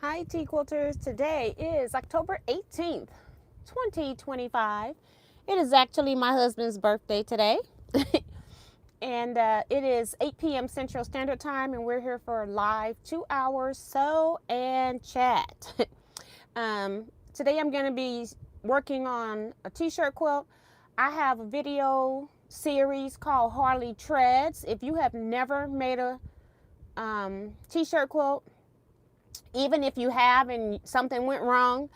Hi Teaquilters, today is October 18th, 2025. It is actually my husband's birthday today. And it is 8 p.m. Central Standard Time, and we're here for a live 2 hours sew and chat. Today I'm going to be working on a t-shirt quilt. I have a video series called Harley Treads. If you have never made a t-shirt quilt, even if you have and something went wrong,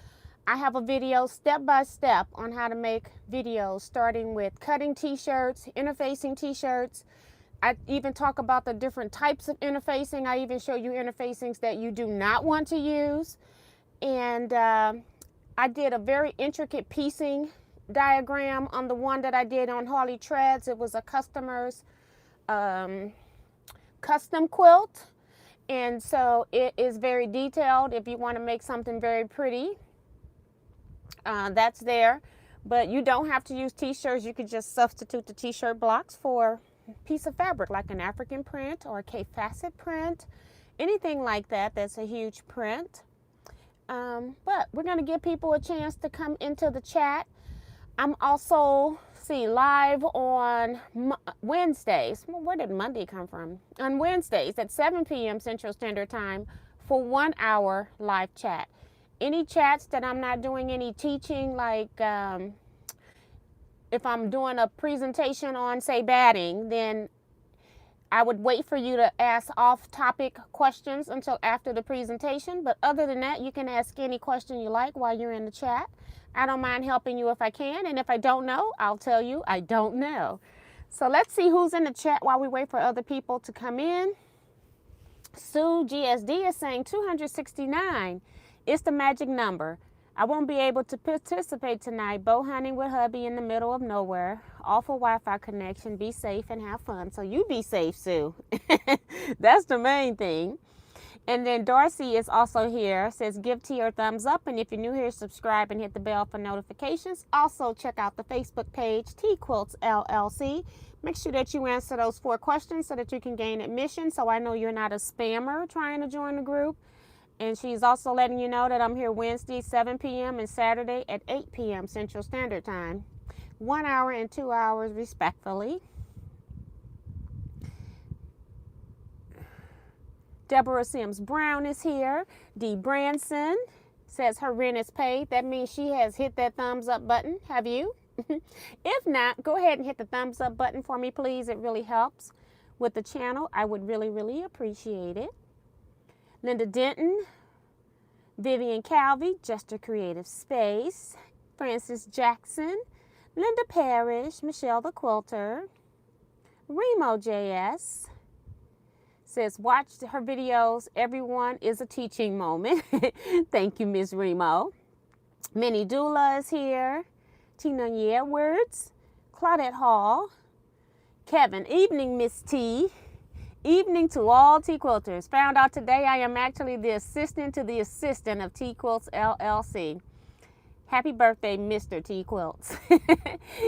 I have a video step by step on how to make videos, starting with cutting t-shirts, interfacing t-shirts. I even talk about the different types of interfacing. I even show you interfacings that you do not want to use. And I did a very intricate piecing diagram on the one that I did on Harley Treads. It was a customer's custom quilt. And so it is very detailed. If you want to make something very pretty, that's there. But you don't have to use t-shirts. You could just substitute the t-shirt blocks for a piece of fabric like an African print or a K-facet print, anything like that. That's a huge print. But we're going to give people a chance to come into the chat. I'm also live on Wednesdays. Well, where did Monday come from? On Wednesdays at 7 p.m. Central Standard Time for 1 hour live chat. Any chats that I'm not doing any teaching, like if I'm doing a presentation on, say, batting, then I would wait for you to ask off-topic questions until after the presentation. But other than that, you can ask any question you like while you're in the chat. I don't mind helping you if I can. And if I don't know, I'll tell you I don't know. So let's see who's in the chat while we wait for other people to come in. Sue GSD is saying 269 is the magic number. I won't be able to participate tonight. Bow hunting with hubby in the middle of nowhere. Awful Wi-Fi connection. Be safe and have fun. So you be safe, Sue. That's the main thing. And then Darcy is also here. Says give T a thumbs up. And if you're new here, subscribe and hit the bell for notifications. Also check out the Facebook page, Teaquilts LLC. Make sure that you answer those 4 questions so that you can gain admission. So I know you're not a spammer trying to join the group. And she's also letting you know that I'm here Wednesday, 7 p.m. and Saturday at 8 p.m. Central Standard Time. 1 hour and 2 hours, respectfully. Deborah Sims Brown is here. Dee Branson says her rent is paid. That means she has hit that thumbs up button. Have you? If not, go ahead and hit the thumbs up button for me, please. It really helps with the channel. I would really, really appreciate it. Linda Denton, Vivian Calvey, Just a Creative Space, Francis Jackson, Linda Parrish, Michelle the Quilter, Remo JS says watch her videos. Everyone is a teaching moment. Thank you, Ms. Remo. Minnie Dula is here. Tina Edwards, Claudette Hall, Kevin. Evening, Miss T. Evening to all Teaquilters. Found out today I am actually the assistant to the assistant of Teaquilts LLC. Happy birthday, Mr. Teaquilts.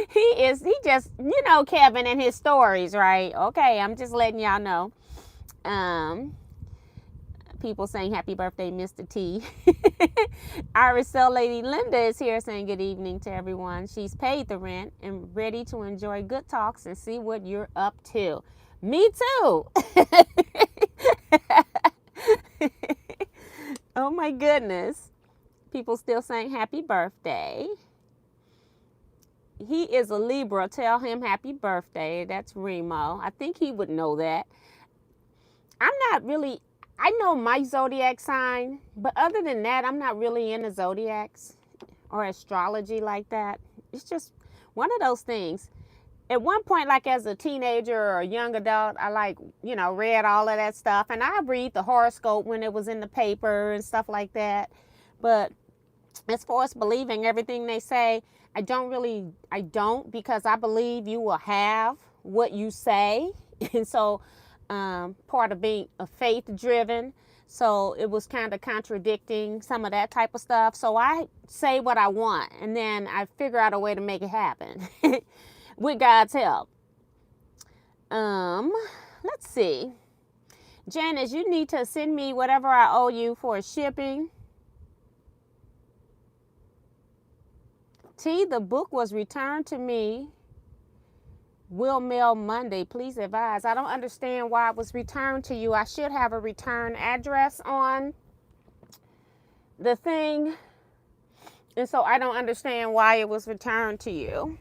He just, you know, Kevin and his stories, right? Okay, I'm just letting y'all know. People saying happy birthday, Mr. T. Irish Cell Lady Linda is here saying good evening to everyone. She's paid the rent and ready to enjoy good talks and see what you're up to. Me too. Oh my goodness. People still saying happy birthday. He is a Libra. Tell him happy birthday. That's Remo. I think he would know that. I'm not really, I know my zodiac sign, but other than that, I'm not really into zodiacs or astrology like that. It's just one of those things. At one point, like as a teenager or a young adult, I read all of that stuff. And I read the horoscope when it was in the paper and stuff like that. But as far as believing everything they say, I don't because I believe you will have what you say. And so part of being a faith driven. So it was kind of contradicting some of that type of stuff. So I say what I want and then I figure out a way to make it happen. With God's help. Let's see. Janice, you need to send me whatever I owe you for shipping. T, the book was returned to me. Will mail Monday. Please advise. I don't understand why it was returned to you. I should have a return address on the thing. And so I don't understand why it was returned to you.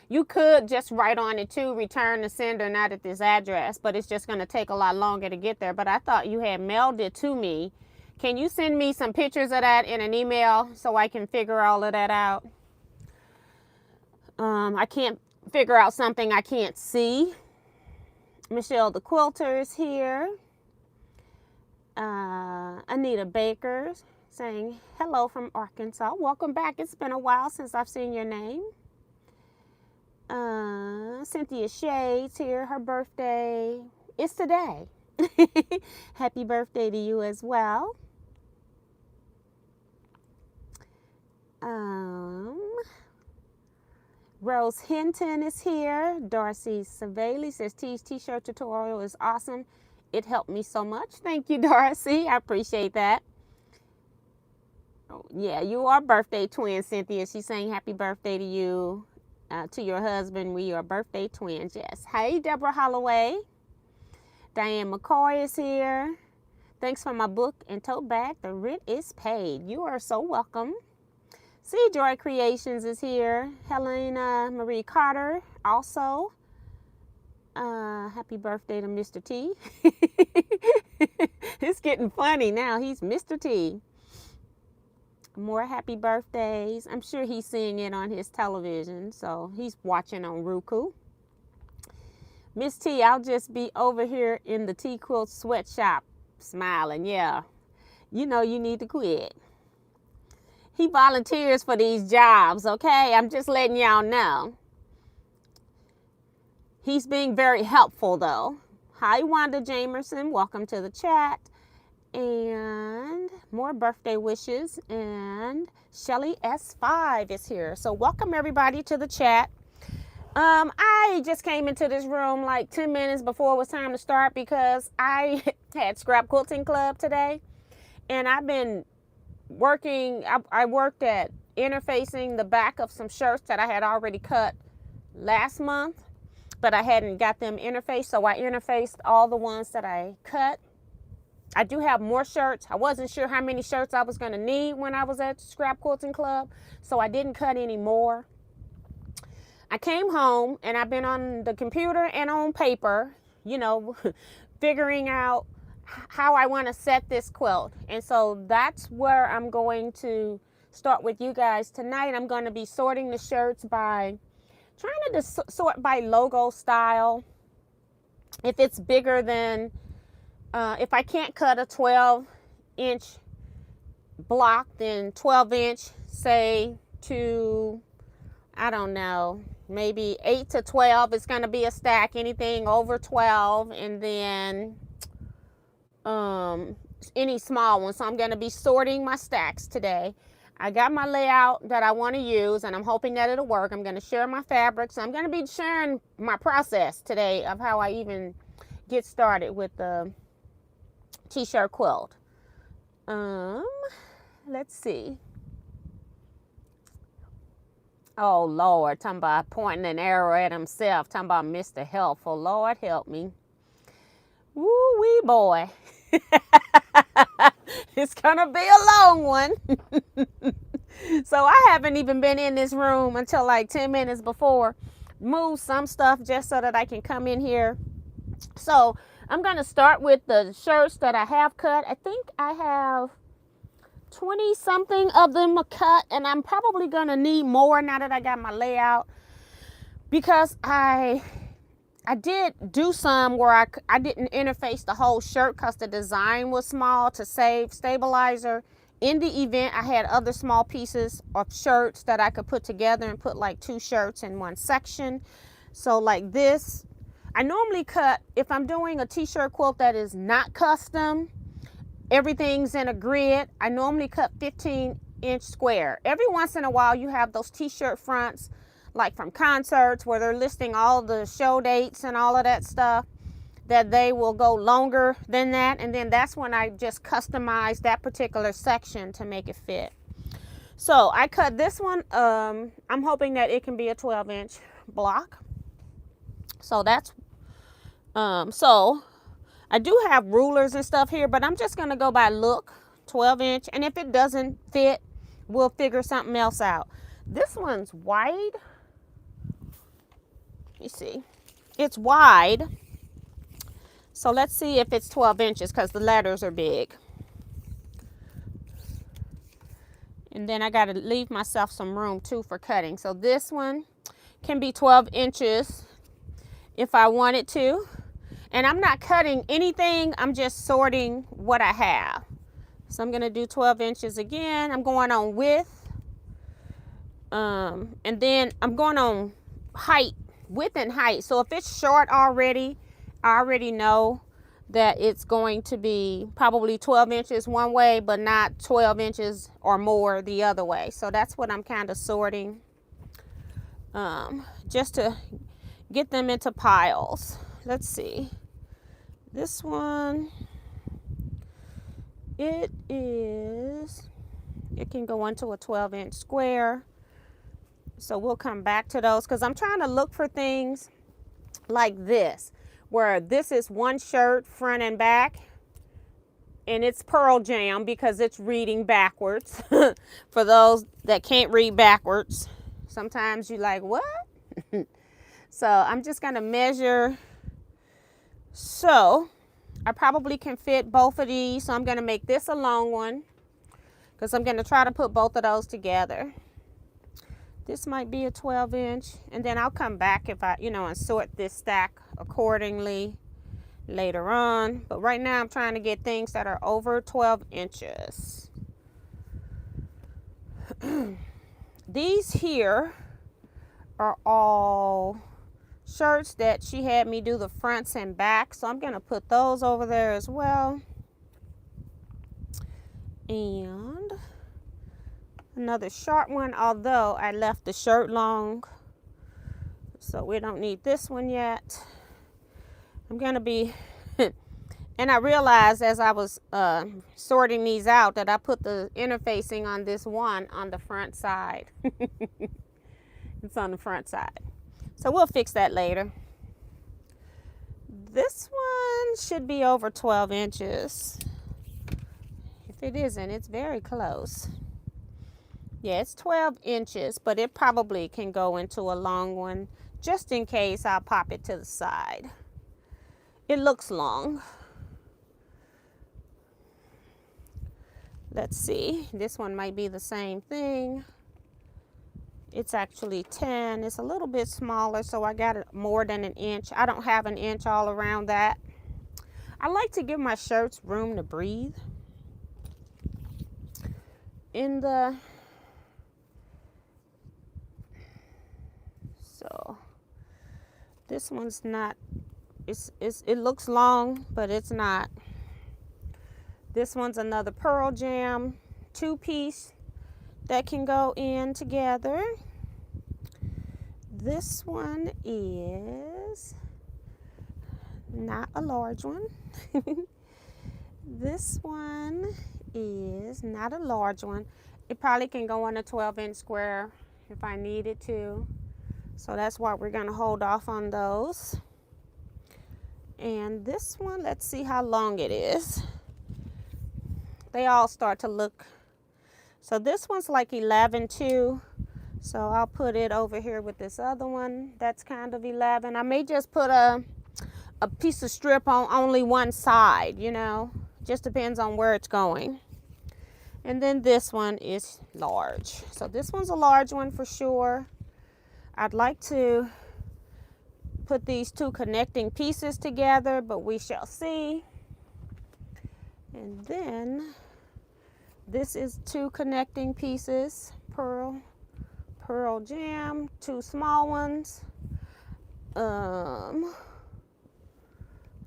You could just write on it too, return the sender, not at this address, but it's just going to take a lot longer to get there. But I thought you had mailed it to me. Can you send me some pictures of that in an email so I can figure all of that out? I can't figure out something I can't see. Michelle the Quilter is here. Anita Baker saying hello from Arkansas. Welcome back. It's been a while since I've seen your name. Cynthia Shades here. Her birthday is today. Happy birthday to you as well. Rose Hinton is here. Darcy Savali says T's t-shirt tutorial is awesome. It helped me so much. Thank you, Darcy. I appreciate that. Oh, yeah, you are birthday twin, Cynthia. She's saying happy birthday to you. To your husband, we are birthday twins. Yes. Hey, Deborah Holloway. Diane McCoy is here. Thanks for my book and tote bag. The rent is paid. You are so welcome. See, Joy Creations is here. Helena Marie Carter also. Happy birthday to Mr. T. It's getting funny now. He's Mr. T. More happy birthdays. I'm sure he's seeing it on his television, so he's watching on Roku. Miss T, I'll just be over here in the Teaquilts sweatshop smiling. Yeah, you know you need to quit. He volunteers for these jobs, okay? I'm just letting y'all know. He's being very helpful, though. Hi, Wanda Jamerson. Welcome to the chat. And more birthday wishes. And Shelly S5 is here. So welcome, everybody, to the chat. I just came into this room like 10 minutes before it was time to start because I had scrap quilting club today. And I've been working, I worked at interfacing the back of some shirts that I had already cut last month, but I hadn't got them interfaced, so I interfaced all the ones that I cut. I do have more shirts. I wasn't sure how many shirts I was going to need when I was at Scrap Quilting Club, so I didn't cut any more. I came home, and I've been on the computer and on paper, you know, figuring out how I want to set this quilt. And so that's where I'm going to start with you guys tonight. I'm going to be sorting the shirts by, trying to sort by logo style. If it's bigger than, if I can't cut a 12-inch block, then 12-inch, say to, I don't know, maybe 8 to 12 is going to be a stack. Anything over 12, and then any small one. So I'm going to be sorting my stacks today. I got my layout that I want to use, and I'm hoping that it'll work. I'm going to share my fabrics. I'm going to be sharing my process today of how I even get started with the t-shirt quilt. Let's see. Oh, Lord, talking about pointing an arrow at himself, talking about Mr. Helpful. Lord, help me. Woo-wee, boy. It's gonna be a long one. So I haven't even been in this room until like 10 minutes before. Move some stuff just so that I can come in here. So I'm gonna start with the shirts that I have cut. I think I have 20 something of them cut, and I'm probably gonna need more now that I got my layout, because I did do some where I didn't interface the whole shirt because the design was small to save stabilizer. In the event, I had other small pieces of shirts that I could put together and put like 2 shirts in one section. So like this, I normally cut, if I'm doing a t-shirt quilt that is not custom, everything's in a grid, I normally cut 15-inch square. Every once in a while you have those t-shirt fronts like from concerts where they're listing all the show dates and all of that stuff. that they will go longer than that, and then that's when I just customize that particular section to make it fit. So I cut this one. I'm hoping that it can be a 12-inch block. So that's so I do have rulers and stuff here, but I'm just gonna go by look, 12-inch, and if it doesn't fit, we'll figure something else out. This one's wide. You see, it's wide. So let's see if it's 12 inches because the letters are big. And then I got to leave myself some room too for cutting. So this one can be 12 inches if I wanted to. And I'm not cutting anything. I'm just sorting what I have. So I'm going to do 12 inches again. I'm going on width. And then I'm going on height, width and height. So if it's short already, I already know that it's going to be probably 12 inches one way, but not 12 inches or more the other way. So that's what I'm kind of sorting, just to get them into piles. Let's see. This one, it can go into a 12-inch square. So we'll come back to those because I'm trying to look for things like this, where this is one shirt front and back, and it's pearl jam because it's reading backwards. For those that can't read backwards, sometimes you're like, what? So I'm just gonna measure. So I probably can fit both of these. So I'm gonna make this a long one because I'm gonna try to put both of those together. This might be a 12-inch, and then I'll come back if I, and sort this stack accordingly later on. But right now I'm trying to get things that are over 12 inches. These here are all shirts that she had me do the fronts and backs, so I'm going to put those over there as well. And another short one, although I left the shirt long, so we don't need this one yet. I'm gonna be and I realized as I was sorting these out that I put the interfacing on this one on the front side. It's on the front side, so we'll fix that later. This one should be over 12 inches. If it isn't, it's very close. Yeah, it's 12 inches, but it probably can go into a long one. Just in case, I'll pop it to the side. It looks long. Let's see. This one might be the same thing. It's actually 10. It's a little bit smaller, so I got it more than an inch. I don't have an inch all around that. I like to give my shirts room to breathe. So this one's not, it looks long, but it's not. This one's another pearl jam 2-piece that can go in together. This one is not a large one. This one is not a large one. It probably can go on a 12-inch square if I needed to. So that's why we're going to hold off on those. And this one, let's see how long it is. They all start to look. So this one's like 11 too. So I'll put it over here with this other one. That's kind of 11. I may just put a piece of strip on only one side, Just depends on where it's going. And then this one is large. So this one's a large one for sure. I'd like to put these two connecting pieces together, but we shall see. And then this is 2 connecting pieces, pearl jam, 2 small ones.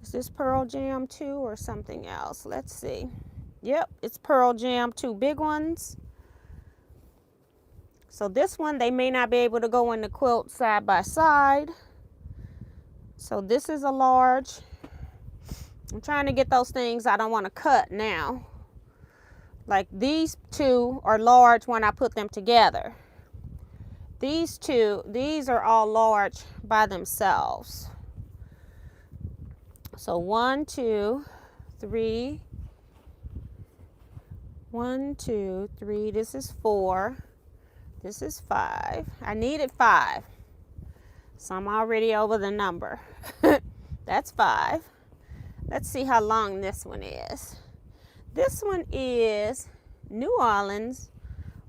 Is this pearl jam 2 or something else? Let's see. Yep, it's pearl jam 2 big ones. So this one, they may not be able to go in the quilt side by side. So this is a large. I'm trying to get those things I don't want to cut now. Like these two are large when I put them together. These are all large by themselves. So 1, 2, 3. 1, 2, 3. This is 4. This is 5. I needed 5. So I'm already over the number. That's 5. Let's see how long this one is. This one is New Orleans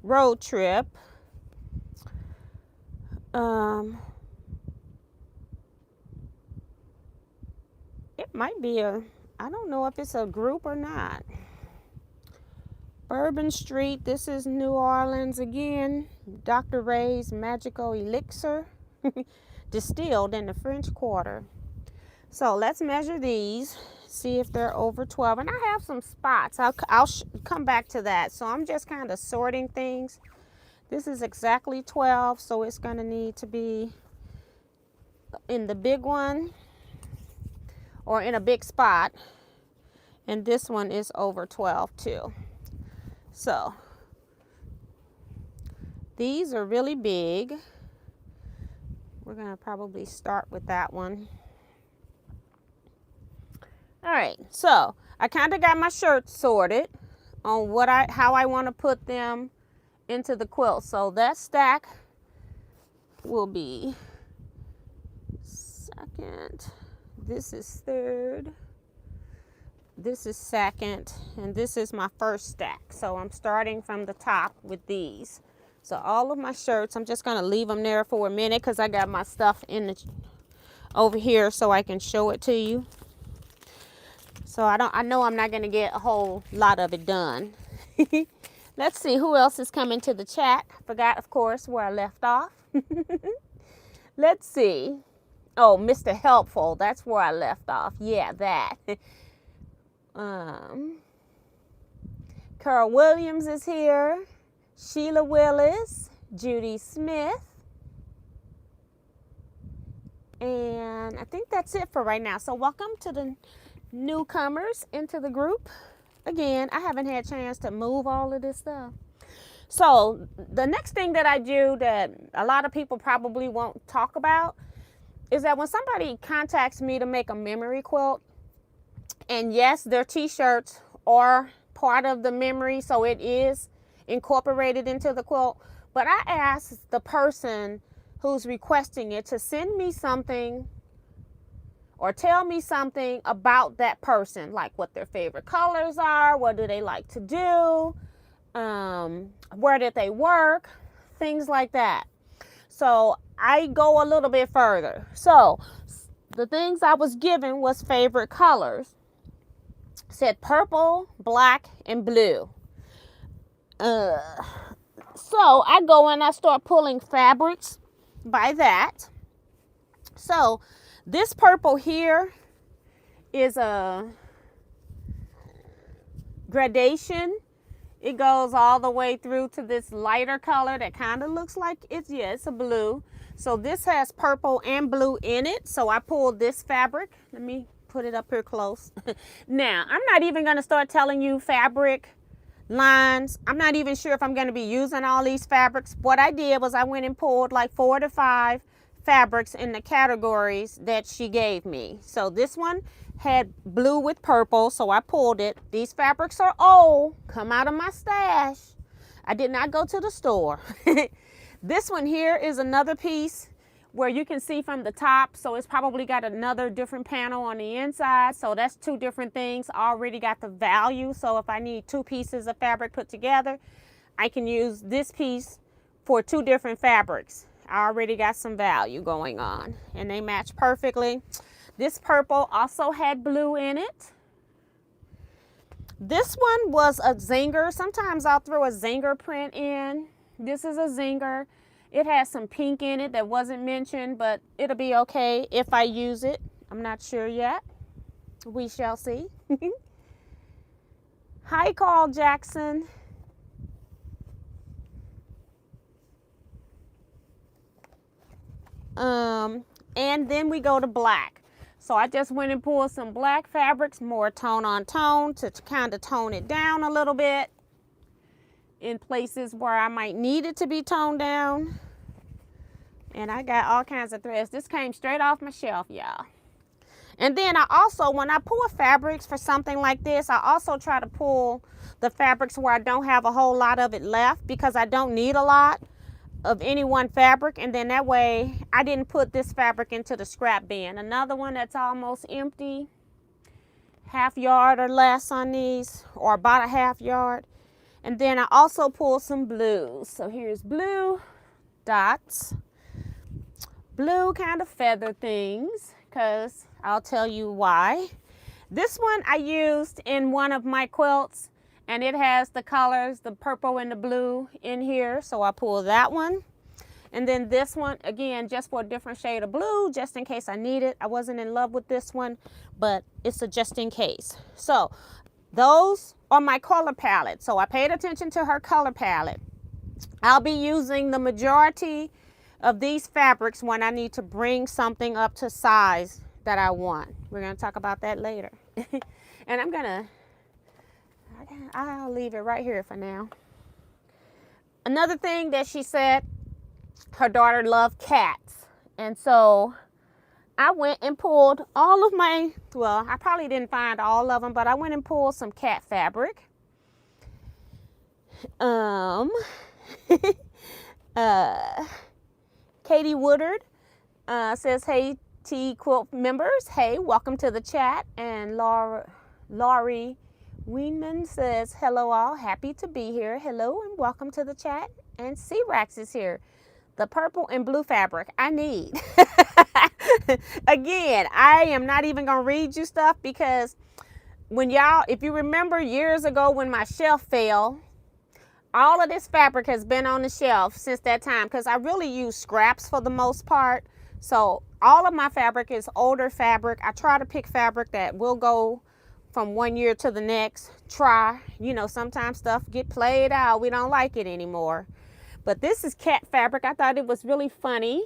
road trip. It might be I don't know if it's a group or not. Bourbon Street, this is New Orleans again. Dr. Ray's Magical Elixir, distilled in the French Quarter. So let's measure these, see if they're over 12. And I have some spots. I'll come back to that. So I'm just kind of sorting things. This is exactly 12, so it's going to need to be in the big one or in a big spot. And this one is over 12 too. So these are really big. We're going to probably start with that one. All right, so I kind of got my shirts sorted on how I want to put them into the quilt. So that stack will be second. This is third. This is second, and this is my first stack. So I'm starting from the top with these. So all of my shirts, I'm just gonna leave them there for a minute because I got my stuff over here so I can show it to you. So I know I'm not gonna get a whole lot of it done. Let's see who else is coming to the chat. Forgot, of course, where I left off. Let's see. Oh, Mr. Helpful, that's where I left off. Yeah, that. Carol Williams is here. Sheila Willis, Judy Smith. And I think that's it for right now. So welcome to the newcomers into the group. Again, I haven't had a chance to move all of this stuff. So the next thing that I do that a lot of people probably won't talk about is that when somebody contacts me to make a memory quilt, and yes, their t-shirts are part of the memory, so it is incorporated into the quilt, but I ask the person who's requesting it to send me something or tell me something about that person, like what their favorite colors are, what do they like to do, where did they work, things like that. So I go a little bit further. So the things I was given was favorite colors. Said purple, black, and blue. So I go and I start pulling fabrics by that. So this purple here is a gradation. It goes all the way through to this lighter color that kind of looks like it's a blue. So this has purple and blue in it. So I pulled this fabric. Let me put it up here close. Now, I'm not even going to start telling you fabric lines. I'm not even sure if I'm going to be using all these fabrics. What I did was I went and pulled like 4 to 5 fabrics in the categories that she gave me. So this one had blue with purple, so I pulled it. These fabrics are old, come out of my stash. I did not go to the store. This one here is another piece where you can see from the top, so it's probably got another different panel on the inside. So that's 2 different things. I already got the value, so if I need 2 pieces of fabric put together, I can use this piece for 2 different fabrics. I already got some value going on, and they match perfectly. This purple also had blue in it. This one was a zinger. Sometimes I'll throw a zinger print in. This is a zinger. It has some pink in it that wasn't mentioned, but it'll be okay if I use it. I'm not sure yet. We shall see. Hi, Carl Jackson. And then we go to black. So I just went and pulled some black fabrics, more tone on tone, to kind of tone it down a little bit in places where I might need it to be toned down. And I got all kinds of threads. This came straight off my shelf, y'all. And then I also, when I pull fabrics for something like this, I also try to pull the fabrics where I don't have a whole lot of it left, because I don't need a lot of any one fabric. And then that way I didn't put this fabric into the scrap bin. Another one that's almost empty, half yard or less on these, or about a half yard. And then I also pulled some blues. So here's blue dots, blue kind of feather things, because I'll tell you why. This one I used in one of my quilts, and it has the colors, the purple and the blue in here, so I pulled that one. And then this one, again, just for a different shade of blue, just in case I need it. I wasn't in love with this one, but it's a just in case. So those are my color palette. So I paid attention to her color palette. I'll be using the majority of these fabrics when I need to bring something up to size that I want. We're going to talk about that later. And I'll leave it right here for now. Another thing that she said, her daughter loved cats. And so I went and pulled all of my, well, I probably didn't find all of them, but I went and pulled some cat fabric. Katie Woodard says, hey, Teaquilt members, hey, welcome to the chat. And Laurie Weenman says, hello all, happy to be here. Hello and welcome to the chat. And C-Rax is here. The purple and blue fabric I need. Again, I am not even going to read you stuff, because when y'all, if you remember years ago when my shelf fell, all of this fabric has been on the shelf since that time, because I really use scraps for the most part. So all of my fabric is older fabric. I try to pick fabric that will go from one year to the next. You know, sometimes stuff get played out. We don't like it anymore. But this is cat fabric. I thought it was really funny.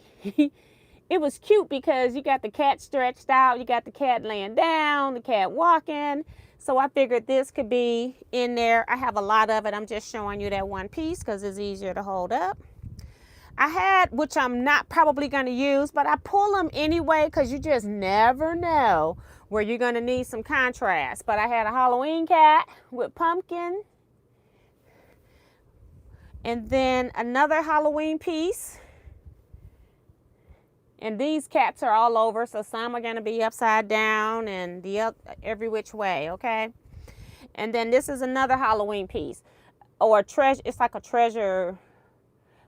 It was cute because you got the cat stretched out, you got the cat laying down, the cat walking. So I figured this could be in there. I have a lot of it. I'm just showing you that one piece because it's easier to hold up. I had, which I'm not probably going to use, but I pull them anyway because you just never know where you're going to need some contrast. But I had a Halloween cat with pumpkin. And then another Halloween piece. And these cats are all over, so some are going to be upside down and the every which way, okay? And then this is another Halloween piece, or a treasure. It's like a treasure,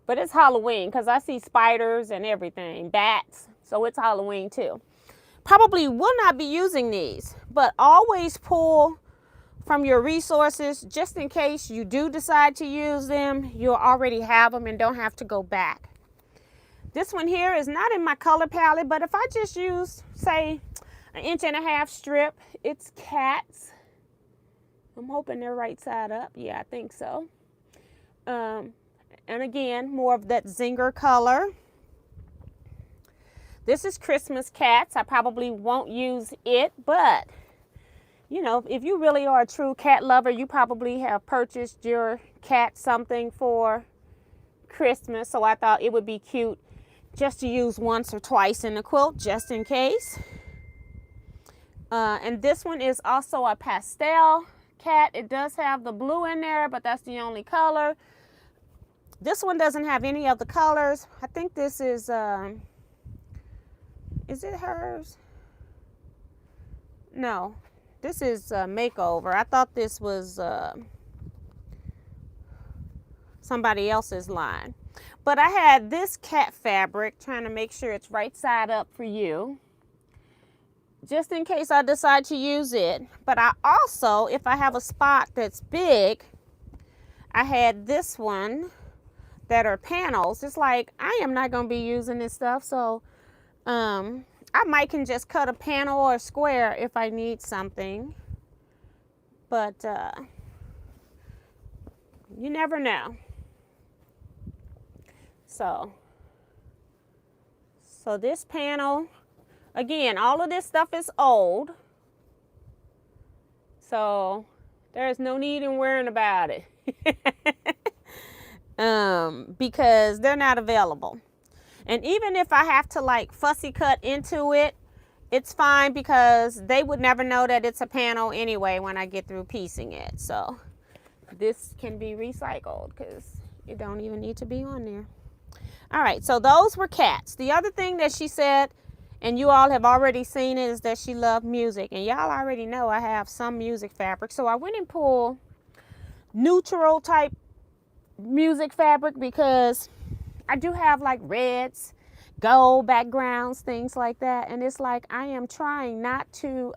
but it's Halloween because I see spiders and everything, bats, so it's Halloween too. Probably will not be using these, but always pull from your resources just in case you do decide to use them. You'll already have them and don't have to go back. This one here is not in my color palette, but if I just use, say, 1.5 inch strip, it's cats. I'm hoping they're right side up. Yeah, I think so. And again, more of that zinger color. This is Christmas cats. I probably won't use it, but you know, if you really are a true cat lover, you probably have purchased your cat something for Christmas. So I thought it would be cute just to use once or twice in the quilt, just in case. And this one is also a pastel cat. It does have the blue in there, but that's the only color. This one doesn't have any of the colors. I think this is it hers? No, this is Makeover. I thought this was somebody else's line. But I had this cat fabric, trying to make sure it's right side up for you, just in case I decide to use it. But I also, if I have a spot that's big, I had this one that are panels. It's like, I am not going to be using this stuff, so I might can just cut a panel or a square if I need something. But you never know. So this panel Again, all of this stuff is old. So there's no need in worrying about it. Because they're not available. And even if I have to like fussy cut into it, it's fine because they would never know that it's a panel anyway when I get through piecing it. So this can be recycled because it don't even need to be on there. All right, so those were cats. The other thing that she said, and you all have already seen it, is that she loved music. And y'all already know I have some music fabric. So I went and pulled neutral type music fabric because I do have like reds, gold backgrounds, things like that. And it's like I am trying not to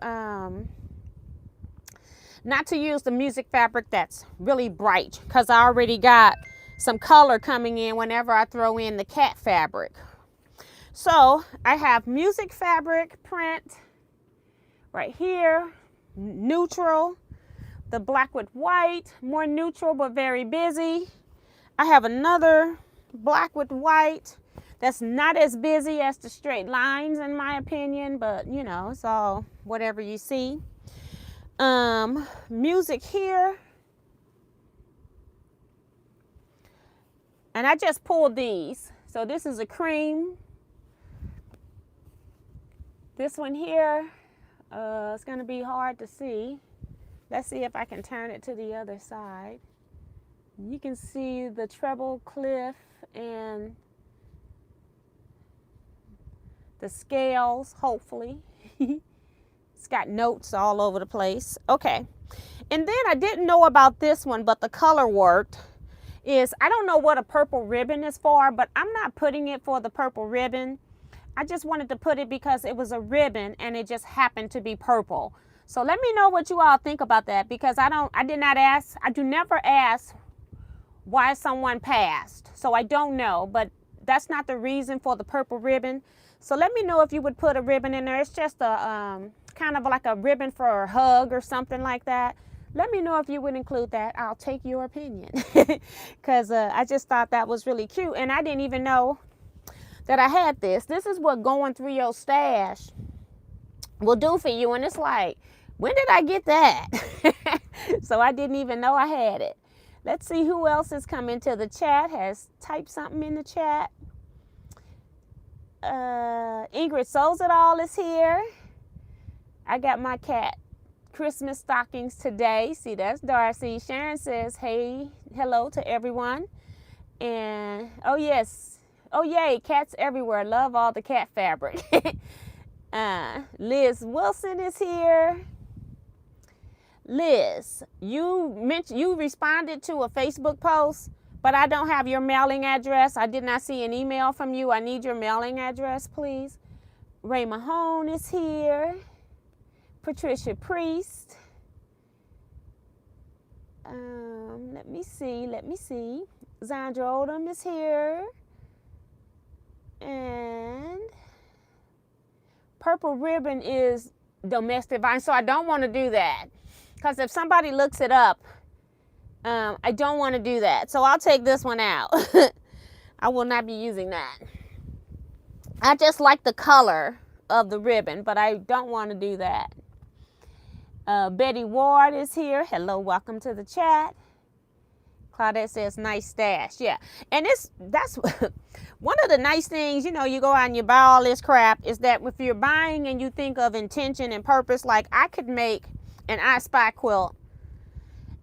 use the music fabric that's really bright because I already got some color coming in whenever I throw in the cat fabric. So I have music fabric print right here, neutral, the black with white, more neutral but very busy. I have another black with white that's not as busy as the straight lines in my opinion, but you know, it's all whatever you see. Music here. And I just pulled these. So this is a cream. This one here, it's gonna be hard to see. Let's see if I can turn it to the other side. You can see the treble clef and the scales, hopefully. It's got notes all over the place. Okay. And then I didn't know about this one, but the color worked. I don't know what a purple ribbon is for, but I'm not putting it for the purple ribbon. I just wanted to put it because it was a ribbon and it just happened to be purple. So let me know what you all think about that, because I do never ask why someone passed. So I don't know, but that's not the reason for the purple ribbon. So let me know if you would put a ribbon in there. It's just a kind of like a ribbon for a hug or something like that. Let me know if you would include that. I'll take your opinion because I just thought that was really cute. And I didn't even know that I had this. This is what going through your stash will do for you. And it's like, when did I get that? So I didn't even know I had it. Let's see who else has come into the chat, has typed something in the chat. Ingrid Souls It All is here. I got my cat Christmas stockings today. See, that's Darcy. Sharon says, hey, hello to everyone. And, oh, yes. Oh, yay, cats everywhere. Love all the cat fabric. Liz Wilson is here. Liz, you responded to a Facebook post, but I don't have your mailing address. I did not see an email from you. I need your mailing address, please. Ray Mahone is here. Patricia Priest. Let me see. Zandra Odom is here. And purple ribbon is domestic vine, so I don't want to do that. Because if somebody looks it up, I don't want to do that. So I'll take this one out. I will not be using that. I just like the color of the ribbon, but I don't want to do that. Betty Ward is here. Hello, welcome to the chat. Claudette says, nice stash. Yeah, and that's one of the nice things, you know, you go out and you buy all this crap, is that if you're buying and you think of intention and purpose, like I could make an I Spy quilt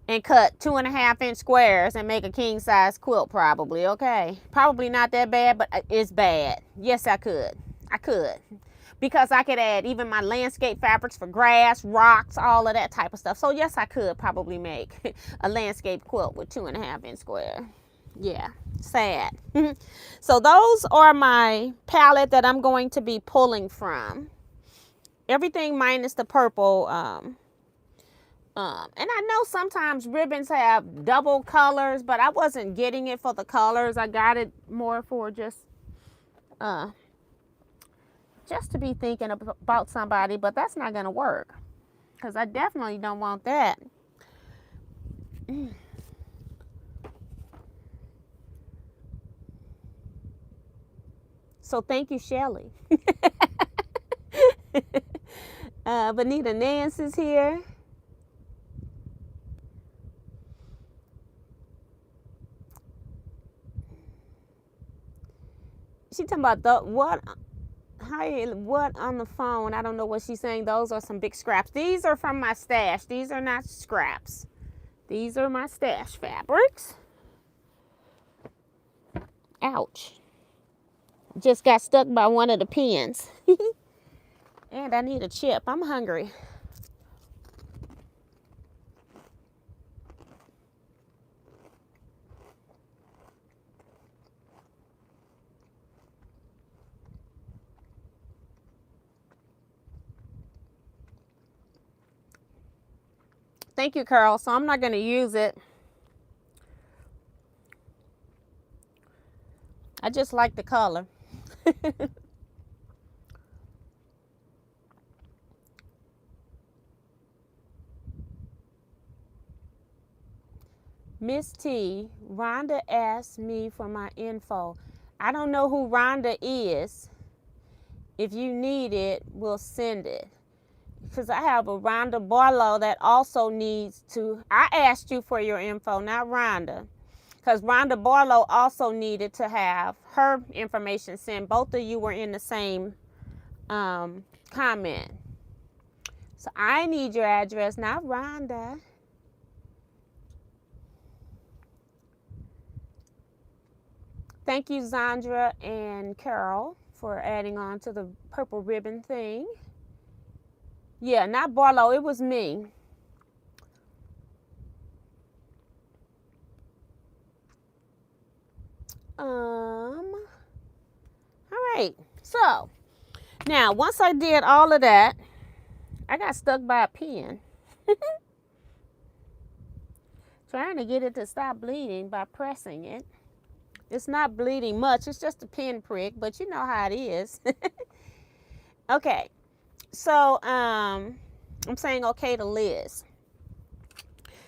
and cut 2.5-inch squares and make a king size quilt probably, okay? Probably not that bad, but it's bad. Yes, I could. Because I could add even my landscape fabrics for grass, rocks, all of that type of stuff. So yes, I could probably make a landscape quilt with 2.5-inch square. Yeah, sad. So those are my palette that I'm going to be pulling from. Everything minus the purple. And I know sometimes ribbons have double colors, but I wasn't getting it for the colors. I got it more for just to be thinking about somebody, but that's not going to work because I definitely don't want that. So thank you, Shelly. Bonita Nance is here. She talking about what on the phone. I don't know what she's saying. Those are some big scraps. These are from my stash. These are not scraps. These are my stash fabrics. Ouch. Just got stuck by one of the pins. And I need a chip. I'm hungry. Thank you, Carol. So I'm not going to use it. I just like the color. Miss T, Rhonda asked me for my info. I don't know who Rhonda is. If you need it, we'll send it. Because I have a Rhonda Barlow that also needs to. I asked you for your info, not Rhonda. Because Rhonda Barlow also needed to have her information sent. Both of you were in the same comment. So I need your address, not Rhonda. Thank you, Zandra and Carol, for adding on to the purple ribbon thing. Yeah, not Barlow, it was me. All right, so now once I did all of that, I got stuck by a pin. Trying to get it to stop bleeding by pressing it. It's not bleeding much, it's just a pin prick, but you know how it is. Okay. So, I'm saying okay to Liz.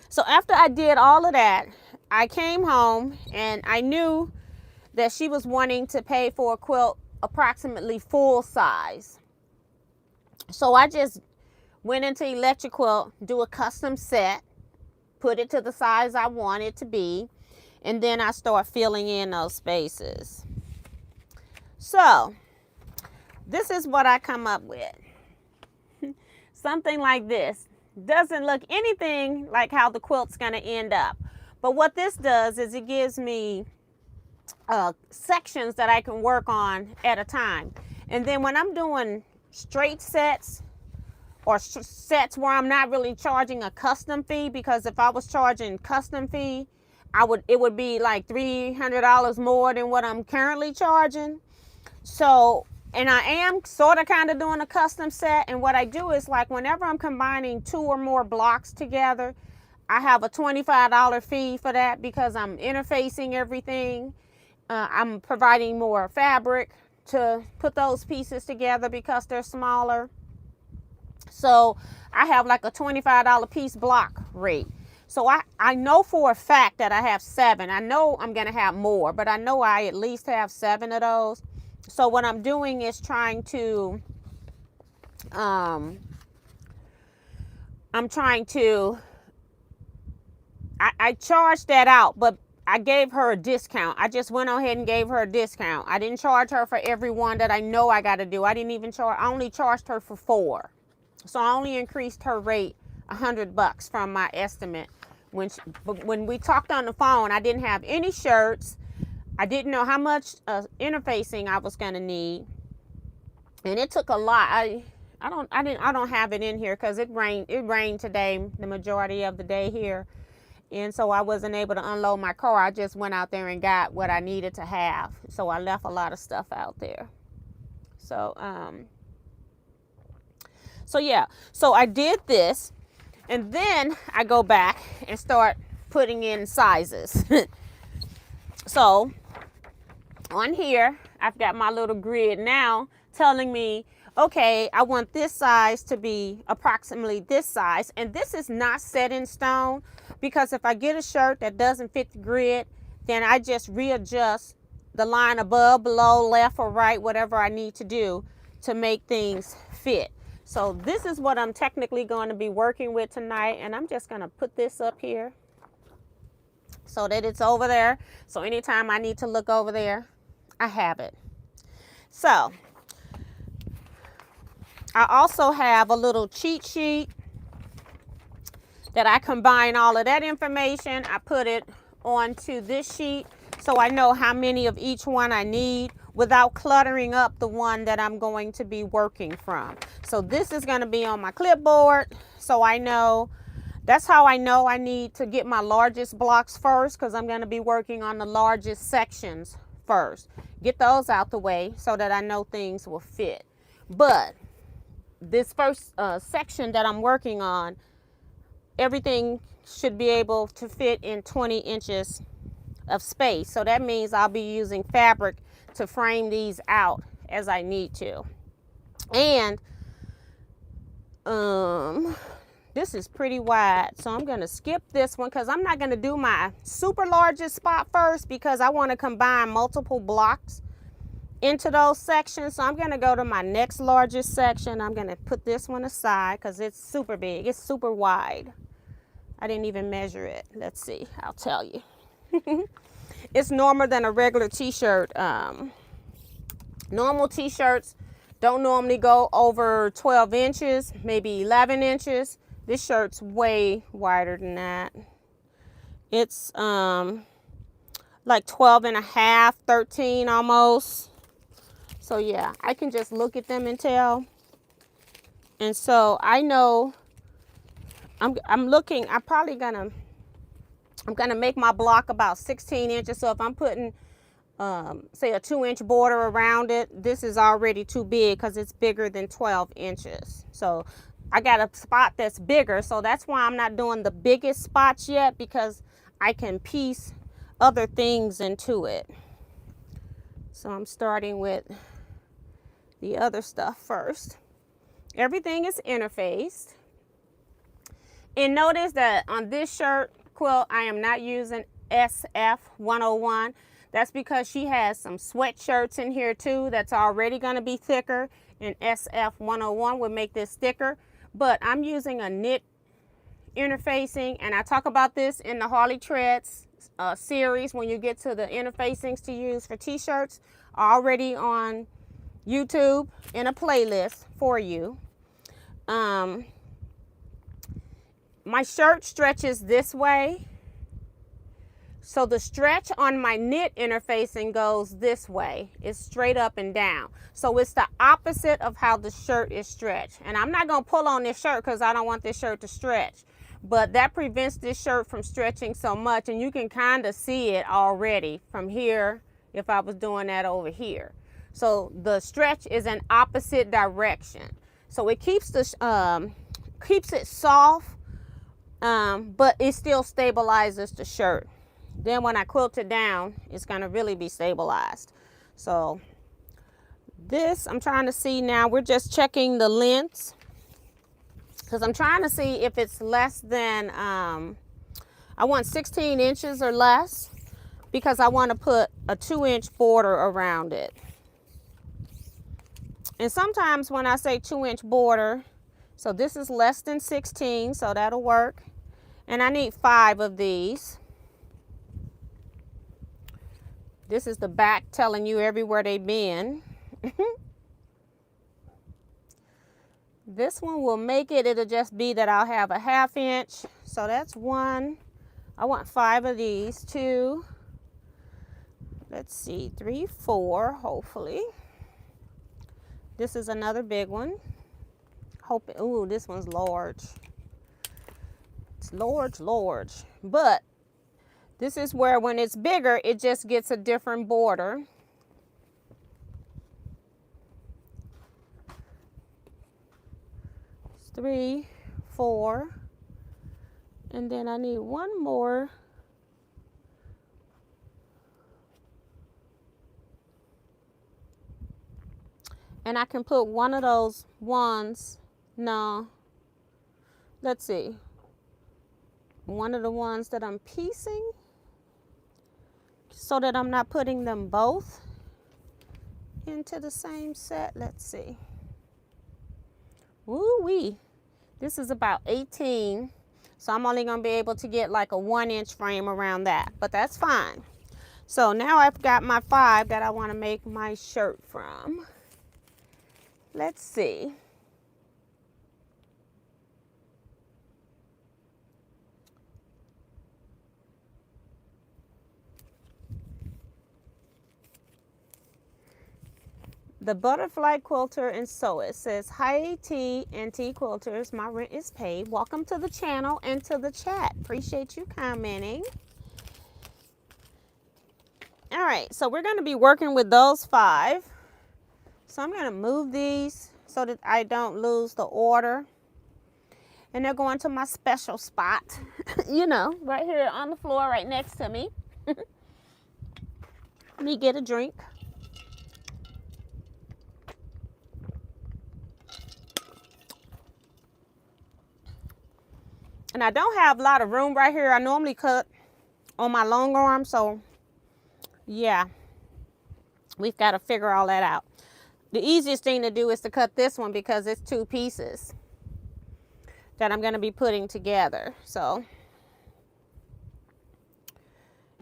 So after I did all of that, I came home and I knew that she was wanting to pay for a quilt approximately full size. So I just went into Electric Quilt, do a custom set, put it to the size I want it to be, and then I start filling in those spaces. So this is what I come up with. Something like this. Doesn't look anything like how the quilt's going to end up. But what this does is it gives me sections that I can work on at a time. And then when I'm doing straight sets or sets where I'm not really charging a custom fee, because if I was charging custom fee, it would be like $300 more than what I'm currently charging. So, and I am sort of kind of doing a custom set. And what I do is, like, whenever I'm combining 2 or more blocks together, I have a $25 fee for that because I'm interfacing everything. I'm providing more fabric to put those pieces together because they're smaller. So I have like a $25 piece block rate. So I know for a fact that I have 7. I know I'm going to have more, but I know I at least have 7 of those. So what I'm doing is trying to, I charged that out, but I gave her a discount. I just went ahead and gave her a discount. I didn't charge her for every one that I know I got to do. I didn't even charge, I only charged her for 4. So I only increased her rate $100 from my estimate. When we talked on the phone, I didn't have any shirts. I didn't know how much interfacing I was going to need, and it took a lot. I don't have it in here because it rained today, the majority of the day here, and so I wasn't able to unload my car. I just went out there and got what I needed to have, so I left a lot of stuff out there. So yeah, so I did this, and then I go back and start putting in sizes. So on here, I've got my little grid now telling me, okay, I want this size to be approximately this size. And this is not set in stone, because if I get a shirt that doesn't fit the grid, then I just readjust the line above, below, left, or right, whatever I need to do to make things fit. So this is what I'm technically going to be working with tonight, and I'm just going to put this up here so that it's over there. So anytime I need to look over there, I have it. So I also have a little cheat sheet that I combine all of that information. I put it onto this sheet so I know how many of each one I need without cluttering up the one that I'm going to be working from. So this is going to be on my clipboard, so I know. That's how I know I need to get my largest blocks first, because I'm going to be working on the largest sections first. Get those out the way so that I know things will fit. But this first section that I'm working on, everything should be able to fit in 20 inches of space. So that means I'll be using fabric to frame these out as I need to. And this is pretty wide, so I'm going to skip this one because I'm not going to do my super largest spot first, because I want to combine multiple blocks into those sections. So I'm going to go to my next largest section. I'm going to put this one aside because it's super big. It's super wide. I didn't even measure it. Let's see. I'll tell you. It's normal than a regular t-shirt. Normal t-shirts don't normally go over 12 inches, maybe 11 inches. This shirt's way wider than that. It's like 12 and a half, 13 almost. So yeah, I can just look at them and tell. And so I know I'm gonna make my block about 16 inches. So if I'm putting say a 2-inch border around it, this is already too big because it's bigger than 12 inches. So I got a spot that's bigger, so that's why I'm not doing the biggest spots yet, because I can piece other things into it. So I'm starting with the other stuff first. Everything is interfaced. And notice that on this shirt quilt, I am not using SF 101. That's because she has some sweatshirts in here too that's already going to be thicker, and SF 101 would make this thicker. But I'm using a knit interfacing, and I talk about this in the Harley Treads series. When you get to the interfacings to use for t-shirts, already on YouTube in a playlist for you. My shirt stretches this way, so the stretch on my knit interfacing goes this way. It's straight up and down. So it's the opposite of how the shirt is stretched. And I'm not going to pull on this shirt because I don't want this shirt to stretch. But that prevents this shirt from stretching so much. And you can kind of see it already from here if I was doing that over here. So the stretch is an opposite direction. So it keeps it soft, but it still stabilizes the shirt. Then when I quilt it down, it's going to really be stabilized. So this, I'm trying to see now, we're just checking the lengths, because I'm trying to see if it's less than, I want 16 inches or less, because I want to put a 2-inch border around it. And sometimes when I say 2-inch border, so this is less than 16, so that'll work. And I need 5 of these. This is the back telling you everywhere they've been. This one will make it. It'll just be that I'll have a 1/2 inch. So that's 1. I want 5 of these. 2. Let's see. 3, 4, hopefully. This is another big one. Ooh, this one's large. It's large. But this is where when it's bigger, it just gets a different border. It's 3, 4. And then I need 1 more. And I can put one of those ones. No. Let's see. One of the ones that I'm piecing, so that I'm not putting them both into the same set. Let's see. Woo-wee. This is about 18. So I'm only going to be able to get like a 1-inch frame around that. But that's fine. So now I've got my 5 that I want to make my shirt from. Let's see. The Butterfly Quilter and Sewist says, hi T and T Quilters, my rent is paid. Welcome to the channel and to the chat. Appreciate you commenting. All right, so we're going to be working with those 5. So I'm going to move these so that I don't lose the order. And they're going to my special spot, you know, right here on the floor right next to me. Let me get a drink. And I don't have a lot of room right here. I normally cut on my long arm, so yeah, we've got to figure all that out. The easiest thing to do is to cut this one because it's 2 pieces that I'm going to be putting together. So,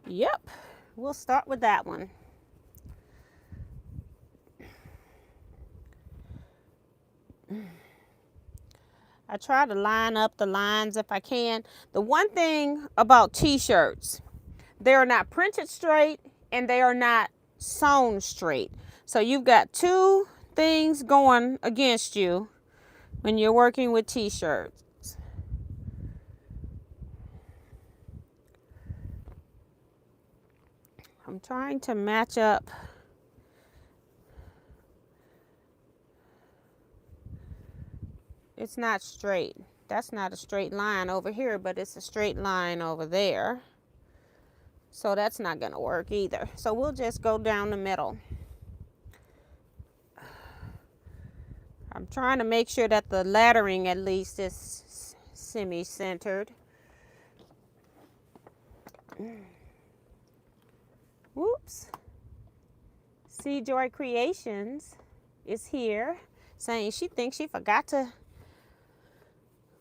yep, we'll start with that one. I try to line up the lines if I can. The one thing about t-shirts, they are not printed straight and they are not sewn straight. So you've got 2 things going against you when you're working with t-shirts. I'm trying to match up. It's not straight. That's not a straight line over here, but it's a straight line over there. So that's not going to work either. So we'll just go down the middle. I'm trying to make sure that the lettering at least is semi-centered. Whoops. See, Joy Creations is here saying she thinks she forgot to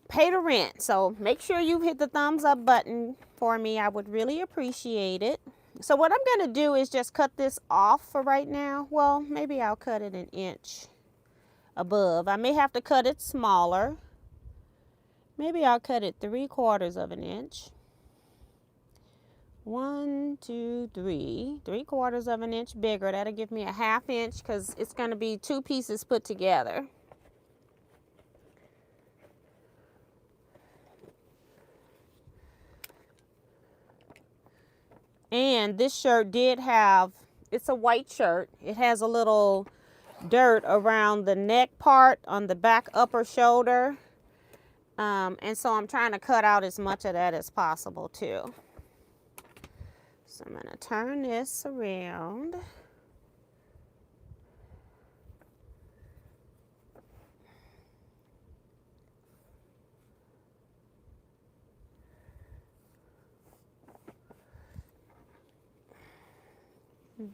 pay the rent. So make sure you hit the thumbs up button for me. I would really appreciate it. So what I'm going to do is just cut this off for right now. Well, maybe I'll cut it 1 inch above. I may have to cut it smaller. Maybe I'll cut it 3/4 of an inch. 1, 2, 3. 3/4 of an inch bigger. That'll give me a 1/2 inch because it's going to be 2 pieces put together. And this shirt did have, it's a white shirt. It has a little dirt around the neck part on the back upper shoulder. And so I'm trying to cut out as much of that as possible too. So I'm going to turn this around.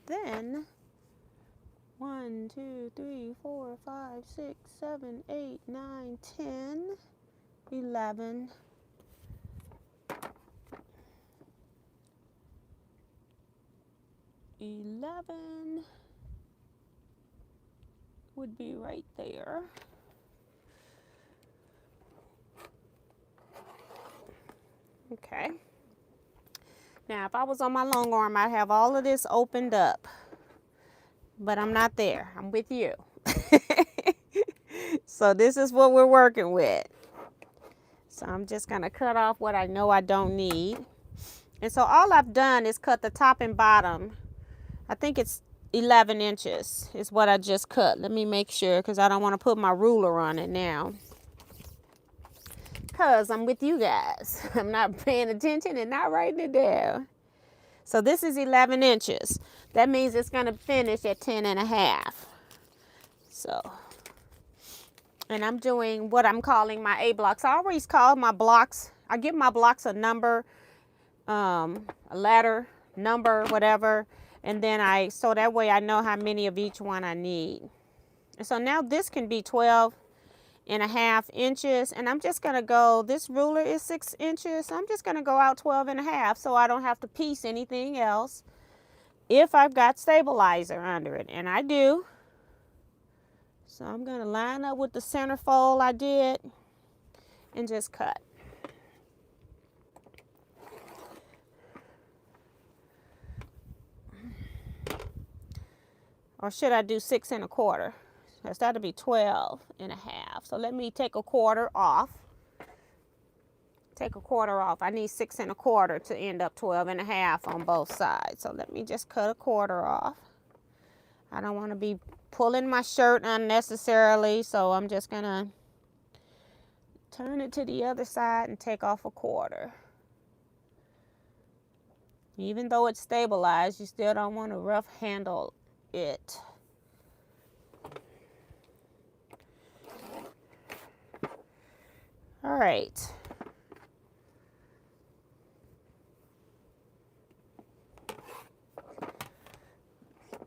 Then 1, 2, 3, 4, 5, 6, 7, 8, 9, 10, 11. 11 would be right there. Okay. Now, if I was on my long arm, I'd have all of this opened up. But I'm not there. I'm with you. So this is what we're working with. So I'm just going to cut off what I know I don't need. And so all I've done is cut the top and bottom. I think it's 11 inches is what I just cut. Let me make sure because I don't want to put my ruler on it now. Because I'm with you guys. I'm not paying attention and not writing it down. So this is 11 inches. That means it's going to finish at 10.5. So, and I'm doing what I'm calling my A blocks. I always call my blocks, I give my blocks a number, a letter, number, whatever. And then so that way I know how many of each one I need. And so now this can be 12 12.5 inches, and I'm just gonna go, this ruler is 6 inches, so I'm just gonna go out 12.5 so I don't have to piece anything else if I've got stabilizer under it, and I do. So I'm gonna line up with the center fold I did and just cut. Or should I do 6 1/4? Because that'll be 12.5. So let me take 1/4 off. Take 1/4 off. I need 6 1/4 to end up 12.5 on both sides. So let me just cut 1/4 off. I don't want to be pulling my shirt unnecessarily, so I'm just gonna turn it to the other side and take off 1/4. Even though it's stabilized, you still don't want to rough handle it. All right.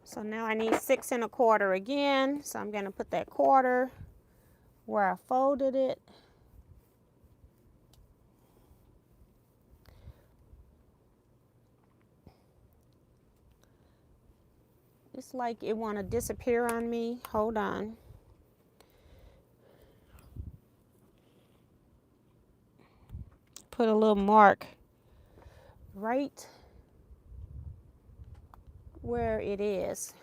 So now I need 6 1/4 again. So I'm gonna put that 1/4 where I folded it. It's like it want to disappear on me. Hold on. Put a little mark right where it is.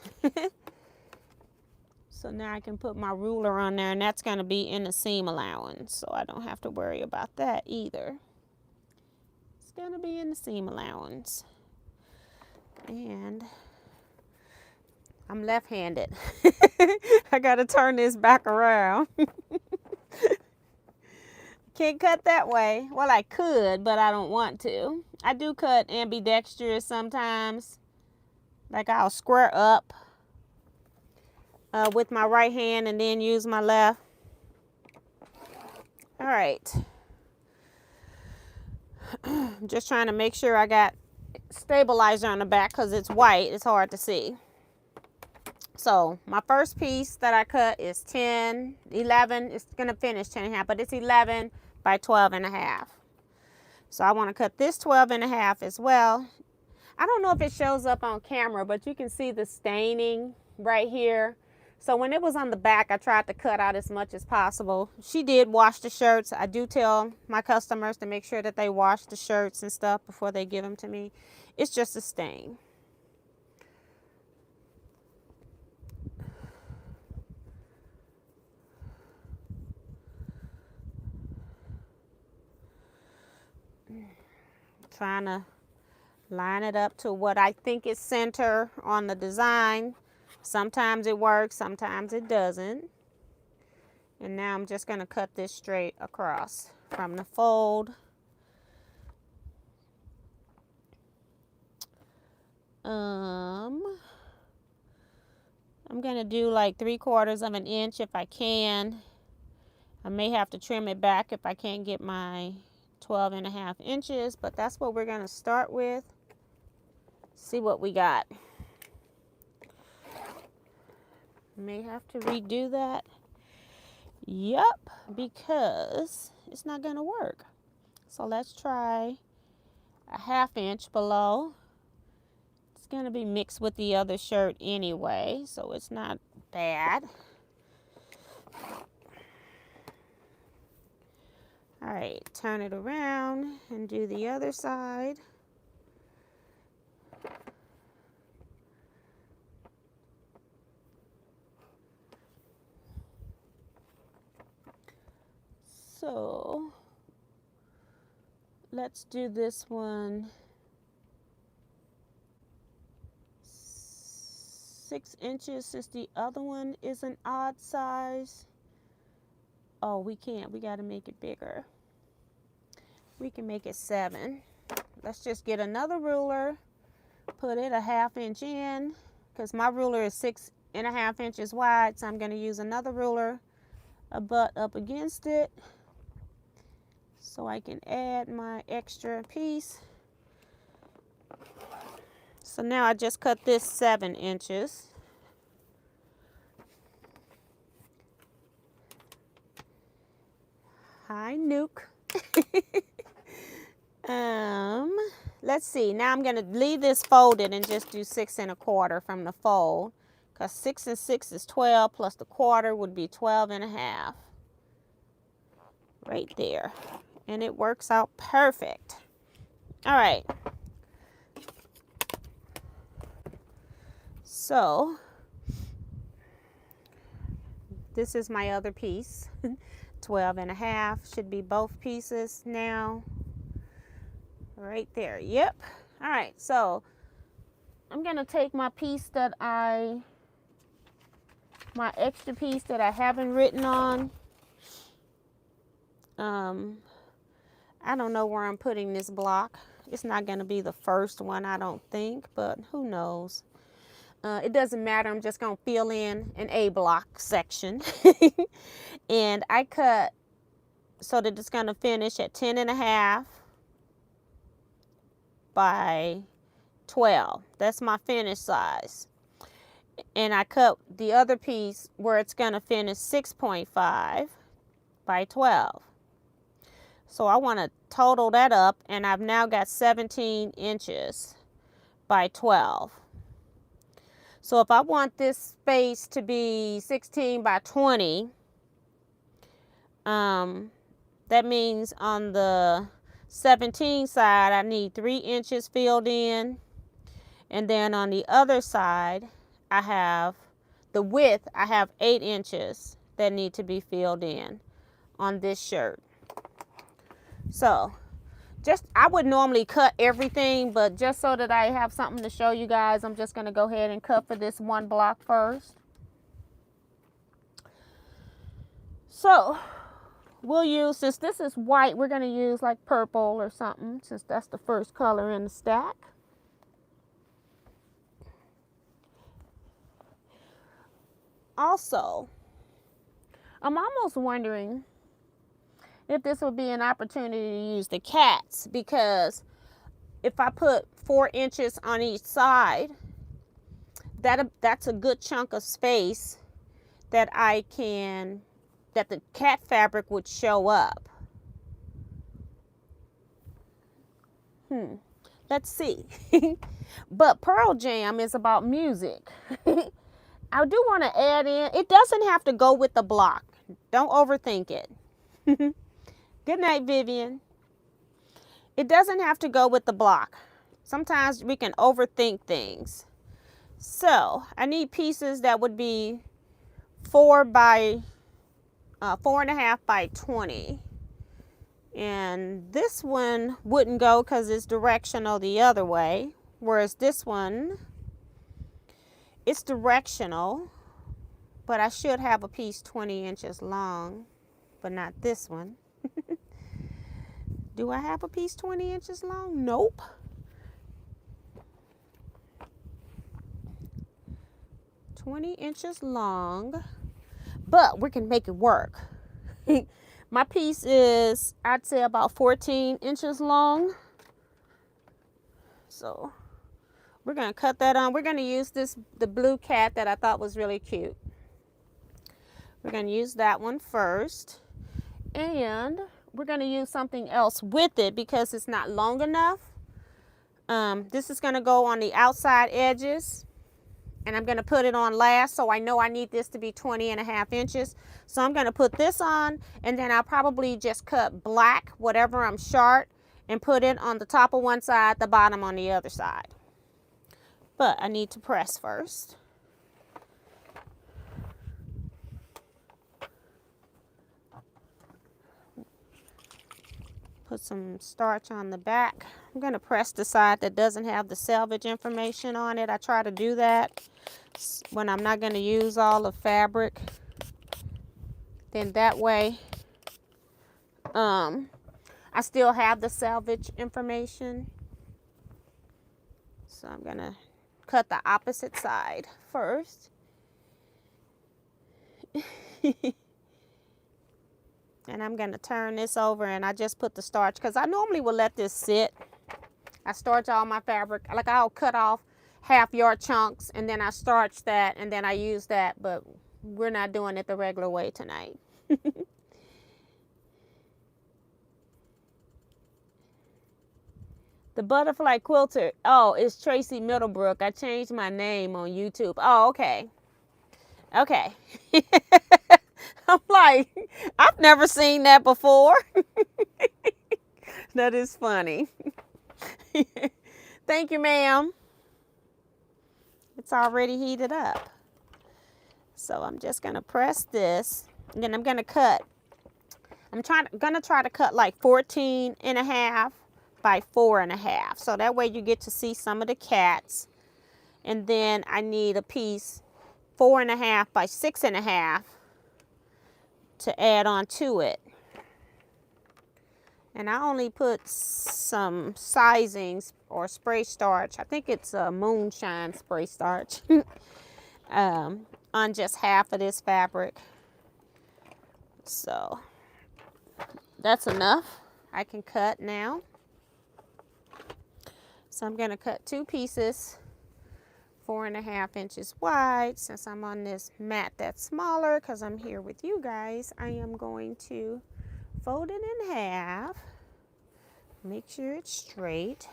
So now I can put my ruler on there, and that's going to be in the seam allowance, so I don't have to worry about that either. It's going to be in the seam allowance. And I'm left-handed. I got to turn this back around. Can't cut that way. Well, I could, but I don't want to. I do cut ambidextrous sometimes. Like I'll square up with my right hand and then use my left. All right. Just trying to make sure I got stabilizer on the back because it's white. It's hard to see. So my first piece that I cut is 10, 11. It's going to finish 10.5, but it's 11 by 12.5. So I want to cut this 12.5 as well. I don't know if it shows up on camera, but you can see the staining right here. So when it was on the back, I tried to cut out as much as possible. She did wash the shirts. I do tell my customers to make sure that they wash the shirts and stuff before they give them to me. It's just a stain. Trying to line it up to what I think is center on the design. Sometimes it works, sometimes it doesn't. And now I'm just going to cut this straight across from the fold. I'm going to do like 3/4 of an inch if I can. I may have to trim it back if I can't get my 12.5 inches, but that's what we're going to start with. See what we got. May have to redo that. Yep, because it's not going to work. So let's try a 1/2 inch below. It's going to be mixed with the other shirt anyway, so it's not bad. All right, turn it around and do the other side. So let's do this one 6 inches since the other one is an odd size. Oh, we can't. We got to make it bigger. We can make it 7. Let's just get another ruler, put it a 1/2 inch in, because my ruler is 6.5 inches wide, so I'm going to use another ruler, a butt up against it, so I can add my extra piece. So now I just cut this 7 inches. Hi, Nuke. Let's see. Now I'm going to leave this folded and just do 6 1/4 from the fold. Because 6 and 6 is 12 plus the quarter would be 12 1/2. Right there. And it works out perfect. All right. So this is my other piece. 12 1/2 should be both pieces now. Right there. Yep. All right. So I'm going to take my piece that my extra piece that I haven't written on. I don't know where I'm putting this block. It's not going to be the first one, I don't think, but who knows. It doesn't matter. I'm just going to fill in an A block section. And I cut so that it's going to finish at 10 1/2 by 12. That's my finish size. And I cut the other piece where it's going to finish 6.5 by 12. So I want to total that up, and I've now got 17 inches by 12. So if I want this space to be 16 by 20, that means on the 17 side, I need 3 inches filled in. And then on the other side, I have the width, I have 8 inches that need to be filled in on this shirt. So I would normally cut everything, but just so that I have something to show you guys, I'm just going to go ahead and cut for this one block first. So we'll use, since this is white, we're going to use like purple or something, since that's the first color in the stack. Also, I'm almost wondering if this would be an opportunity to use the cats, because if I put 4 inches on each side, that's a good chunk of space that that the cat fabric would show up. Let's see. But Pearl Jam is about music. I do want to add in, it doesn't have to go with the block. Don't overthink it. Good night, Vivian. It doesn't have to go with the block. Sometimes we can overthink things. So I need pieces that would be 4 1/2 by 20. And this one wouldn't go because it's directional the other way. Whereas this one, it's directional, but I should have a piece 20 inches long, but not this one. Do I have a piece 20 inches long? Nope. $20 inches long, but we can make it work. My piece is, I'd say, about 14 inches long. So we're going to cut that on. We're going to use the blue cat that I thought was really cute. We're going to use that one first. And we're going to use something else with it because it's not long enough. This is going to go on the outside edges. And I'm going to put it on last, so I know I need this to be 20 1/2 inches. So I'm going to put this on, and then I'll probably just cut black, whatever I'm short, and put it on the top of one side, the bottom on the other side. But I need to press first. Put some starch on the back. I'm going to press the side that doesn't have the selvage information on it. I try to do that when I'm not going to use all the fabric. Then that way, I still have the selvage information. So I'm going to cut the opposite side first. And I'm going to turn this over, and I just put the starch because I normally will let this sit. I starch all my fabric. Like, I'll cut off half-yard chunks, and then I starch that, and then I use that, but we're not doing it the regular way tonight. The butterfly quilter. Oh, it's Tracy Middlebrook. I changed my name on YouTube. Oh, okay. Okay. I'm like, I've never seen that before. That is funny. Thank you, ma'am. It's already heated up. So I'm just going to press this. And then I'm going to cut. I'm going to try to cut like 14.5 by 4.5. So that way you get to see some of the cats. And then I need a piece 4.5 by 6.5 to add on to it. And I only put some sizings or spray starch. I think it's a moonshine spray starch on just half of this fabric. So that's enough. I can cut now. So I'm going to cut 2 pieces, 4.5 inches wide. Since I'm on this mat that's smaller because I'm here with you guys, I am going to fold it in half. Make sure it's straight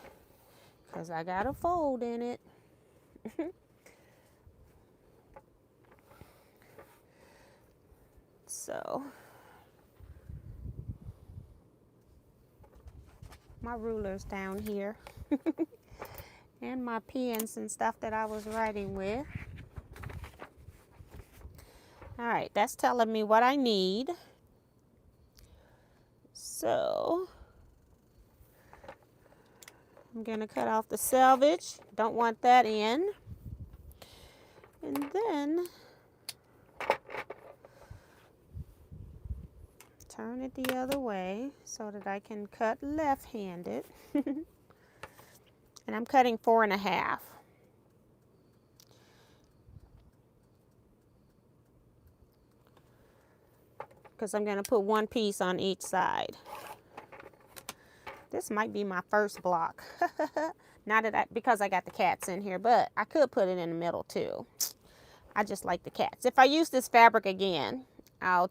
because I got a fold in it. So my ruler's down here and my pens and stuff that I was writing with. All right, that's telling me what I need. So I'm going to cut off the selvage. Don't want that in. And then turn it the other way so that I can cut left-handed. And I'm cutting 4.5. Because I'm going to put 1 piece on each side. This might be my first block. Not that because I got the cats in here, but I could put it in the middle too. I just like the cats. If I use this fabric again, I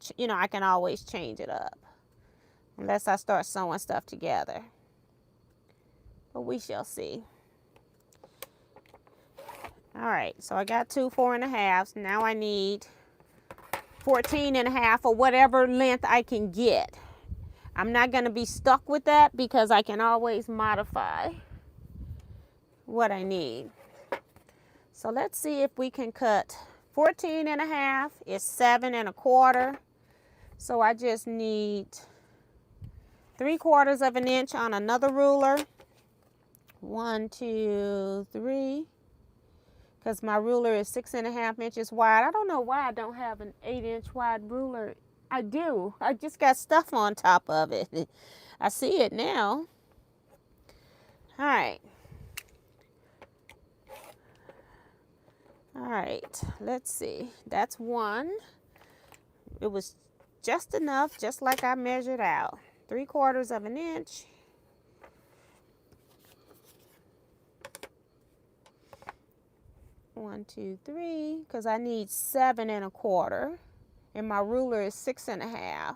can always change it up. Unless I start sewing stuff together. But we shall see. All right, so I got 2 4.5s. Now I need 14.5 or whatever length I can get. I'm not going to be stuck with that because I can always modify what I need. So let's see if we can cut 14.5 is 7.25. So I just need 3/4 of an inch on another ruler. 1, 2, 3. Because my ruler is 6.5 inches wide. I don't know why I don't have an 8-inch wide ruler. I do. I just got stuff on top of it. I see it now. All right. All right. Let's see. That's 1. It was just enough, just like I measured out. 3/4 of an inch. One, 2, 3, because I need 7.25, and my ruler is 6.5.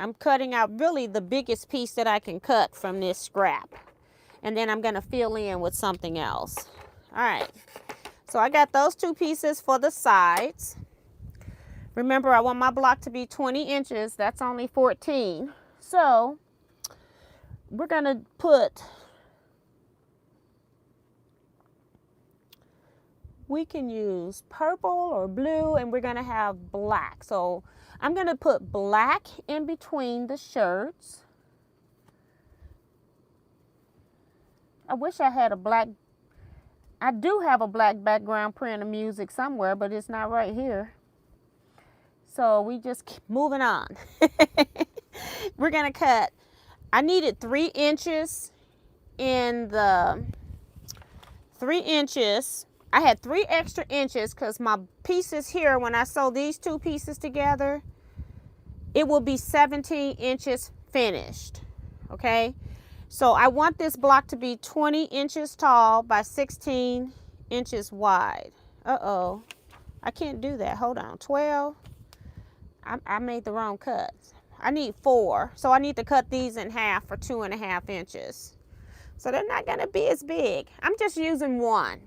I'm cutting out really the biggest piece that I can cut from this scrap, and then I'm going to fill in with something else. All right, so I got those 2 pieces for the sides. Remember, I want my block to be 20 inches. That's only 14. So we're going to put... We can use purple or blue, and we're going to have black. So I'm going to put black in between the shirts. I wish I had a black. I do have a black background print of music somewhere, but it's not right here. So we just keep moving on. We're going to cut. I needed 3 inches in the 3 inches. I had 3 extra inches because my pieces here, when I sew these 2 pieces together, it will be 17 inches finished, okay? So I want this block to be 20 inches tall by 16 inches wide. Uh-oh, I can't do that. Hold on, 12. I made the wrong cut. I need 4. So I need to cut these in half for 2.5 inches. So they're not gonna be as big. I'm just using 1.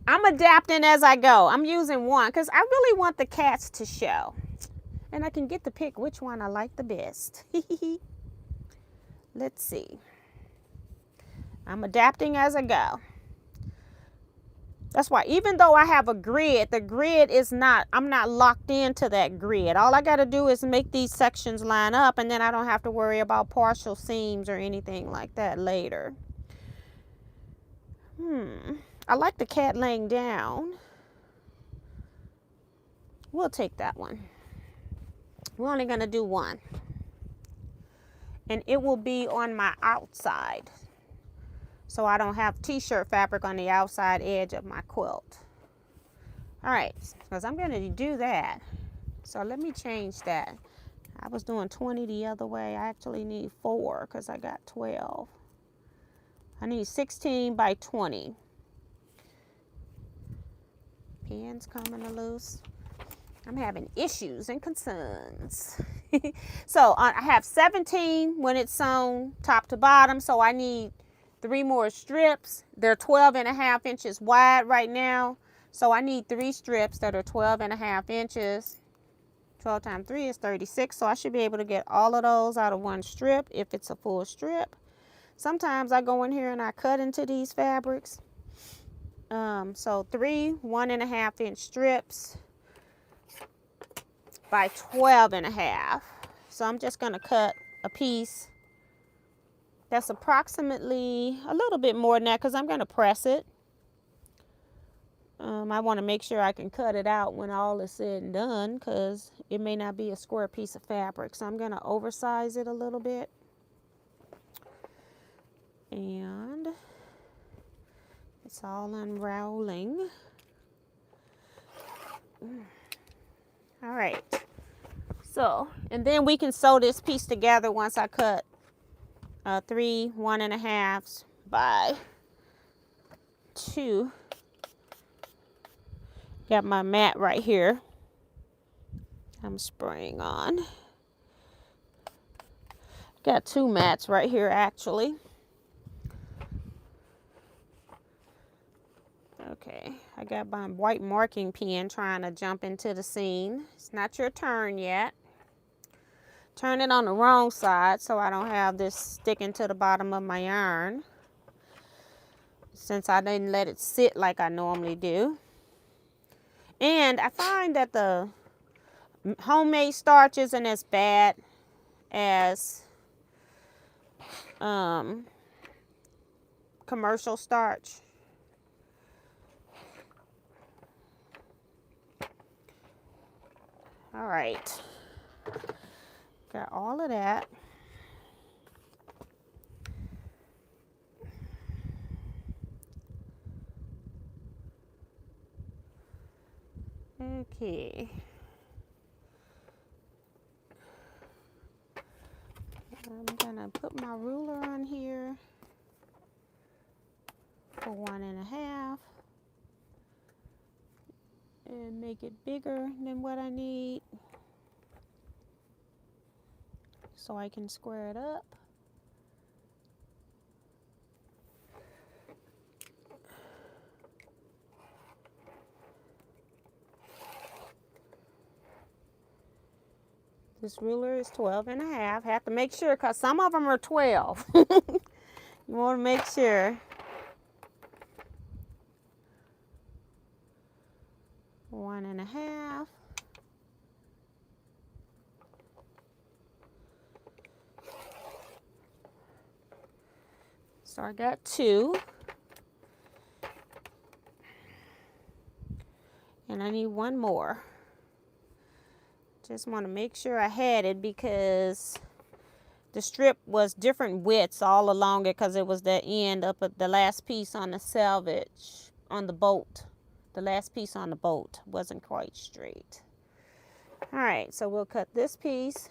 I'm adapting as I go. I'm using 1 because I really want the cats to show. And I can get to pick which one I like the best. Let's see. I'm adapting as I go. That's why even though I have a grid, the grid is not, I'm not locked into that grid. All I got to do is make these sections line up, and then I don't have to worry about partial seams or anything like that later. I like the cat laying down. We'll take that one. We're only going to do 1. And it will be on my outside, so I don't have t-shirt fabric on the outside edge of my quilt. All right, because I'm going to do that. So let me change that. I was doing 20 the other way. I actually need 4 because I got 12. I need 16 by 20. Pins coming loose. I'm having issues and concerns. So I have 17 when it's sewn top to bottom, so I need 3 more strips. They're 12.5 inches wide right now, so I need 3 strips that are 12.5 inches. 12 times 3 is 36, so I should be able to get all of those out of 1 strip if it's a full strip. Sometimes I go in here and I cut into these fabrics. So 3 1.5 inch strips by 12.5. So I'm just going to cut a piece that's approximately a little bit more than that because I'm going to press it. I want to make sure I can cut it out when all is said and done because it may not be a square piece of fabric. So I'm going to oversize it a little bit. And it's all unrolling. All right. So, and then we can sew this piece together once I cut 3 1.5s by 2. Got my mat right here. I'm spraying on. Got 2 mats right here actually. Okay, I got my white marking pen trying to jump into the seam. It's not your turn yet. Turn it on the wrong side so I don't have this sticking to the bottom of my yarn, since I didn't let it sit like I normally do. And I find that the homemade starch isn't as bad as commercial starch. All right, got all of that. Okay. I'm gonna put my ruler on here for 1.5 and make it bigger than what I need so I can square it up. This ruler is 12.5. Have to make sure because some of them are 12. You want to make sure. 1.5. So I got 2. And I need 1 more. Just want to make sure I had it because the strip was different widths all along it because it was the end up at the last piece on the selvage on the boat. The last piece on the boat wasn't quite straight. All right, so we'll cut this piece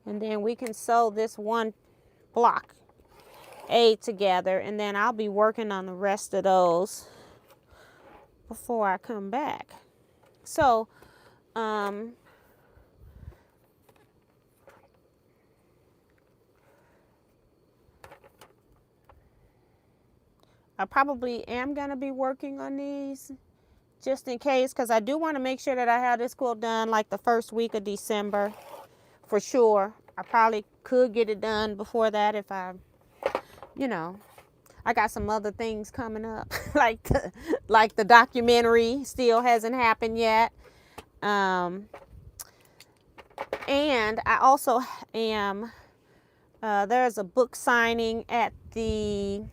and then we can sew this one block A together, and then I'll be working on the rest of those before I come back. So I probably am going to be working on these just in case, because I do want to make sure that I have this quilt done like the first week of December for sure. I probably could get it done before that if I, you know, I got some other things coming up like the documentary still hasn't happened yet. And I also am, there's a book signing at the,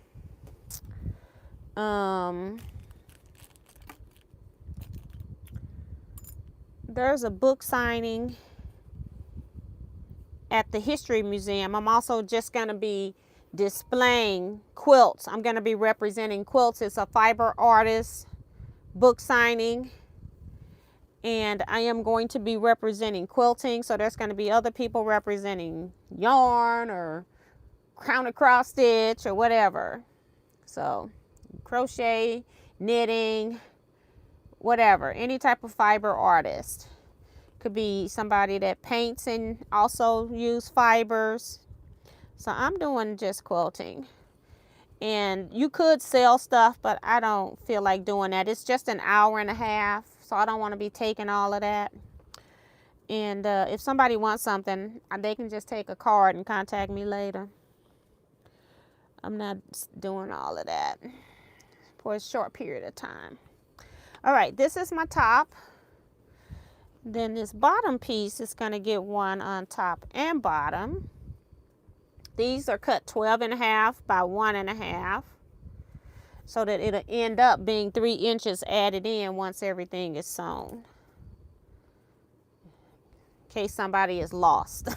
there's a book signing at the History Museum. I'm also just going to be displaying quilts. I'm going to be representing quilts. It's a fiber artist book signing. And I am going to be representing quilting. So there's going to be other people representing yarn or crown and cross stitch or whatever. So crochet, knitting, whatever. Any type of fiber artist. Could be somebody that paints and also use fibers. So I'm doing just quilting. And you could sell stuff, but I don't feel like doing that. It's just an hour and a half, so I don't want to be taking all of that. And if somebody wants something, they can just take a card and contact me later. I'm not doing all of that for a short period of time. All right, this is my top. Then this bottom piece is going to get one on top and bottom. These are cut 12.5 by 1.5 so that it'll end up being 3 inches added in once everything is sewn. In case somebody is lost.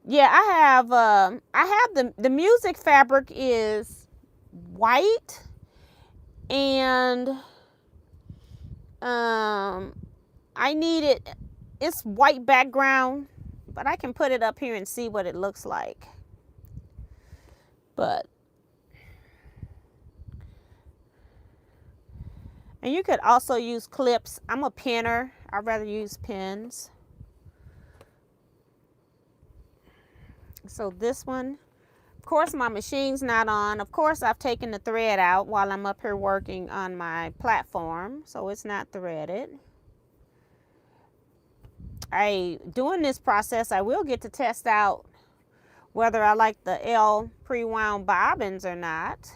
Yeah, I have the music fabric is white, and I need it's white background, but I can put it up here and see what it looks like. But and you could also use clips. I'm a pinner. I'd rather use pins. So this one, of course, my machine's not on. Of course, I've taken the thread out while I'm up here working on my platform, so it's not threaded. Doing this process, I will get to test out whether I like the L pre-wound bobbins or not.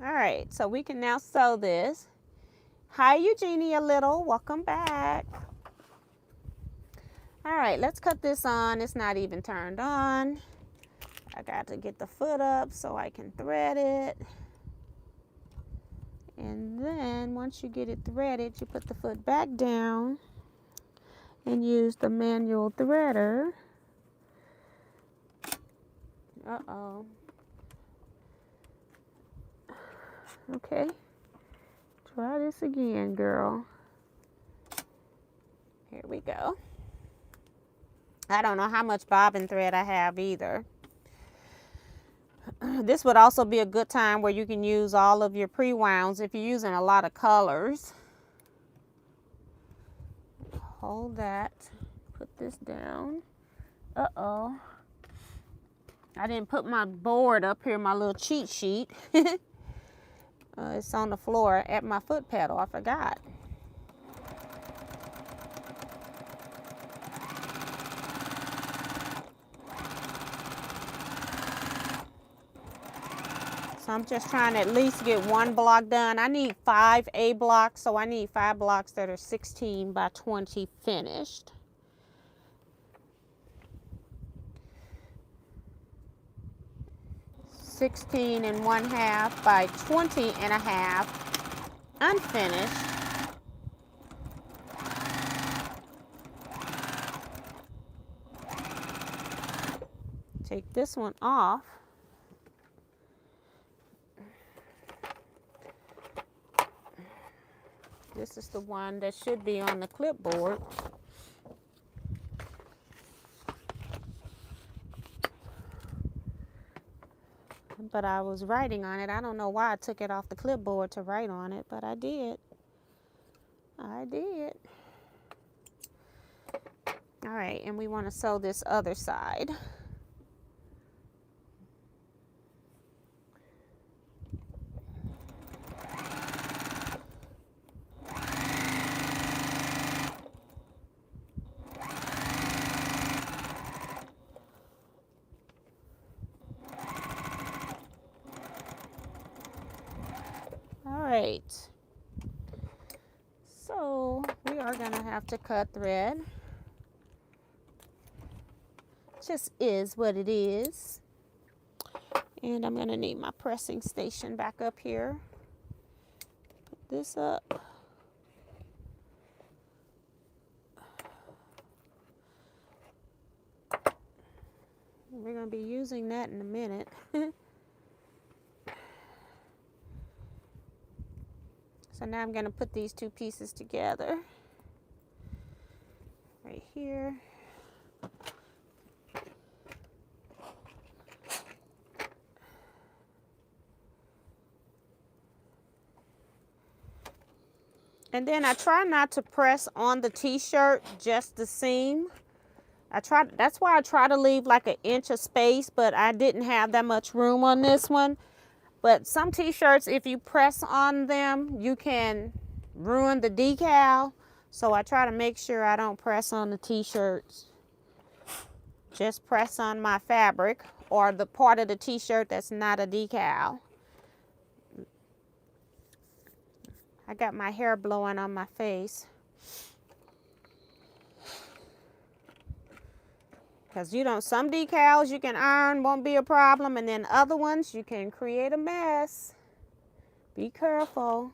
All right, so we can now sew this. Hi, Eugenia Little, welcome back. All right, let's cut this on. It's not even turned on. I got to get the foot up so I can thread it. And then once you get it threaded, you put the foot back down and use the manual threader. Uh-oh. Okay. Try this again, girl. Here we go. I don't know how much bobbin thread I have either. This would also be a good time where you can use all of your pre-wounds if you're using a lot of colors. Hold that. Put this down. Uh-oh. I didn't put my board up here, my little cheat sheet. It's on the floor at my foot pedal. I forgot. So I'm just trying to at least get one block done. I need 5 A blocks, so I need 5 blocks that are 16 by 20 finished. (16 1/2 by 20 1/2 unfinished. Take this one off. This is the one that should be on the clipboard. I'm but I was writing on it. I don't know why I took it off the clipboard to write on it, but I did. I did. All right, and we want to sew this other side. Right, so we are gonna have to cut thread. Just is what it is. And I'm gonna need my pressing station back up here. Put this up. We're gonna be using that in a minute. So now I'm going to put these two pieces together right here. And then I try not to press on the t-shirt, just the seam. That's why I try to leave like an inch of space, but I didn't have that much room on this one. But some t-shirts, if you press on them, you can ruin the decal. So I try to make sure I don't press on the t-shirts. Just press on my fabric or the part of the t-shirt that's not a decal. I got my hair blowing on my face. Because some decals you can iron, won't be a problem, and then other ones you can create a mess. Be careful.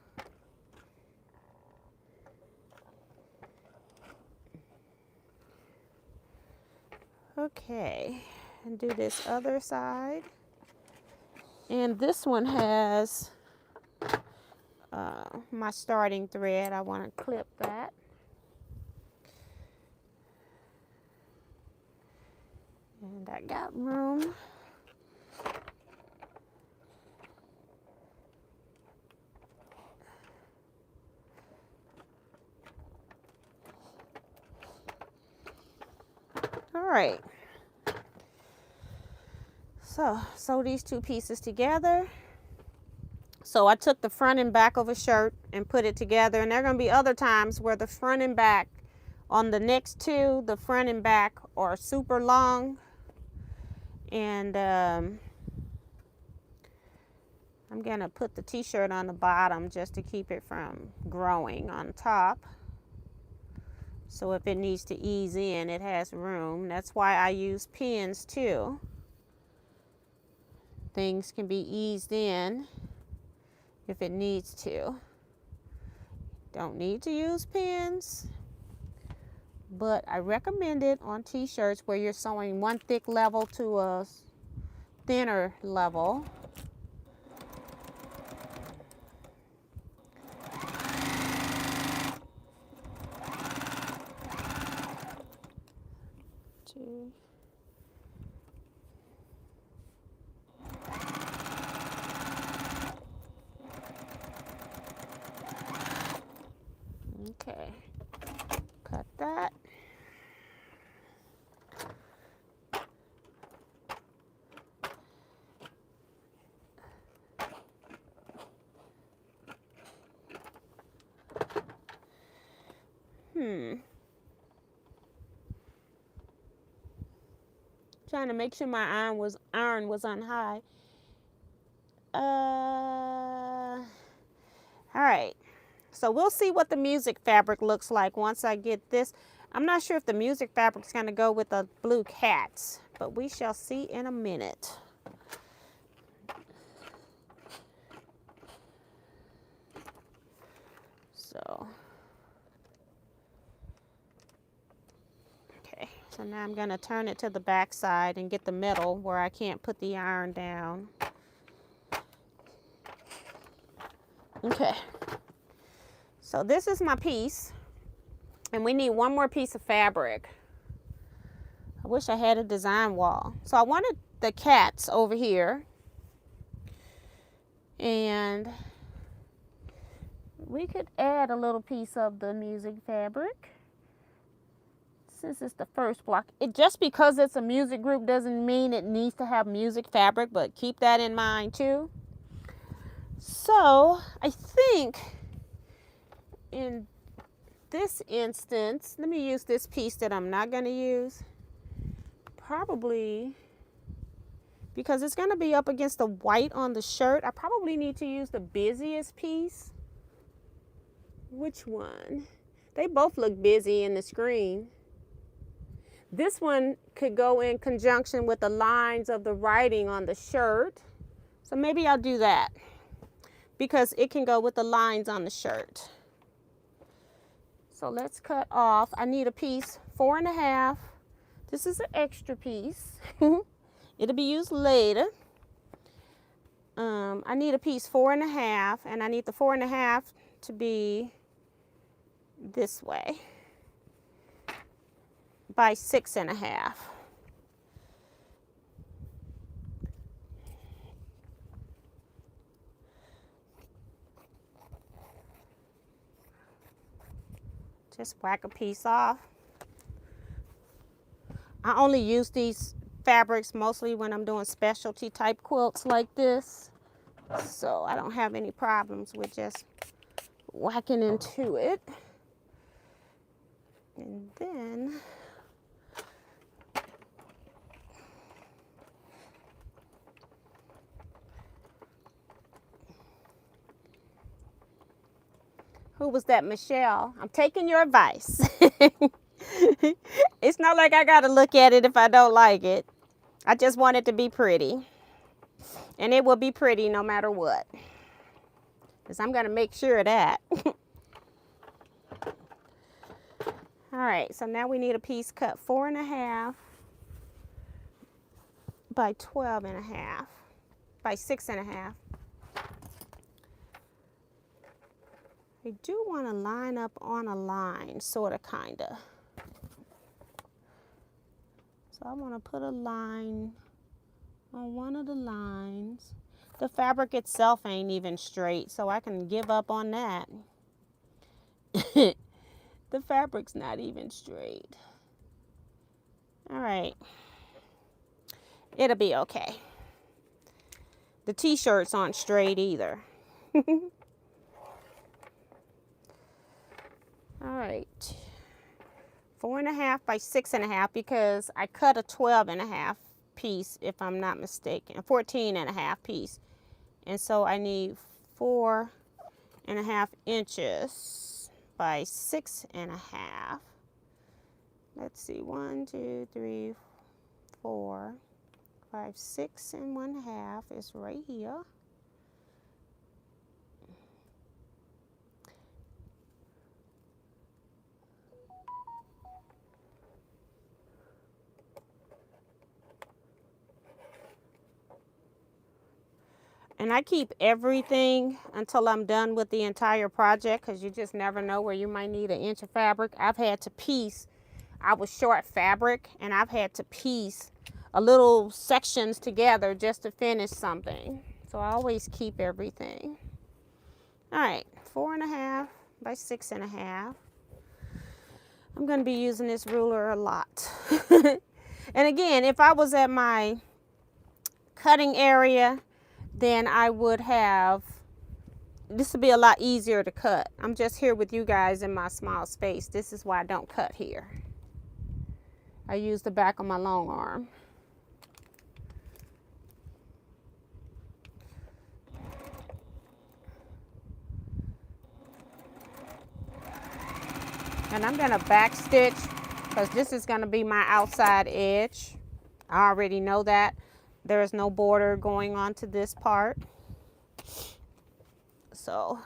Okay, and do this other side. And this one has my starting thread. I want to clip that. And I got room. All right. So, sew these two pieces together. So I took the front and back of a shirt and put it together. And there are going to be other times where the front and back on the next two, the front and back are super long. And I'm going to put the t-shirt on the bottom just to keep it from growing on top. So if it needs to ease in, it has room. That's why I use pins too. Things can be eased in if it needs to. Don't need to use pins, but I recommend it on t-shirts where you're sewing one thick level to a thinner level. Okay, cut that. Trying to make sure my iron was on high. All right. So we'll see what the music fabric looks like once I get this. I'm not sure if the music fabric is going to go with the blue cats, but we shall see in a minute. So, okay. So now I'm going to turn it to the back side and get the middle where I can't put the iron down. Okay. So this is my piece, and we need one more piece of fabric. I wish I had a design wall. So I wanted the cats over here, And we could add a little piece of the music fabric since it's the first block. Just because it's a music group doesn't mean it needs to have music fabric, but keep that in mind too. So I think in this instance, let me use this piece that I'm not going to use. Probably because it's going to be up against the white on the shirt. I probably need to use the busiest piece. Which one? They both look busy in the screen. This one could go in conjunction with the lines of the writing on the shirt. So maybe I'll do that because it can go with the lines on the shirt. So let's cut off. I need a piece 4.5. This is an extra piece. It'll be used later. I need a piece 4.5, and I need the 4.5 to be this way by 6.5. Just whack a piece off. I only use these fabrics mostly when I'm doing specialty type quilts like this, so I don't have any problems with just whacking into it. And then who was that? Michelle. I'm taking your advice. It's not like I gotta look at it if I don't like it. I just want it to be pretty. And it will be pretty no matter what. Because I'm gonna make sure of that. Alright, so now we need a piece cut 4.5 by 12.5 by 6.5. I do want to line up on a line, sort of, kind of. So I want to put a line on one of the lines. The fabric itself ain't even straight, so I can give up on that. The fabric's not even straight. All right. It'll be okay. The t-shirts aren't straight either. All right, 4.5 by 6.5 because I cut a 12.5 piece, if I'm not mistaken, a 14.5 piece. And so I need 4.5 inches by 6.5. Let's see, 1, 2, 3, 4, 5, 6 and 1/2 is right here. And I keep everything until I'm done with the entire project because you just never know where you might need an inch of fabric. I've had to piece, I was short fabric, and I've had to piece a little sections together just to finish something. So I always keep everything. All right, 4.5 by 6.5. I'm going to be using this ruler a lot. And again, if I was at my cutting area, then I would have, this would be a lot easier to cut. I'm just here with you guys in my small space. This is why I don't cut here. I use the back of my long arm. And I'm going to back stitch because this is going to be my outside edge. I already know that. There is no border going on to this part. So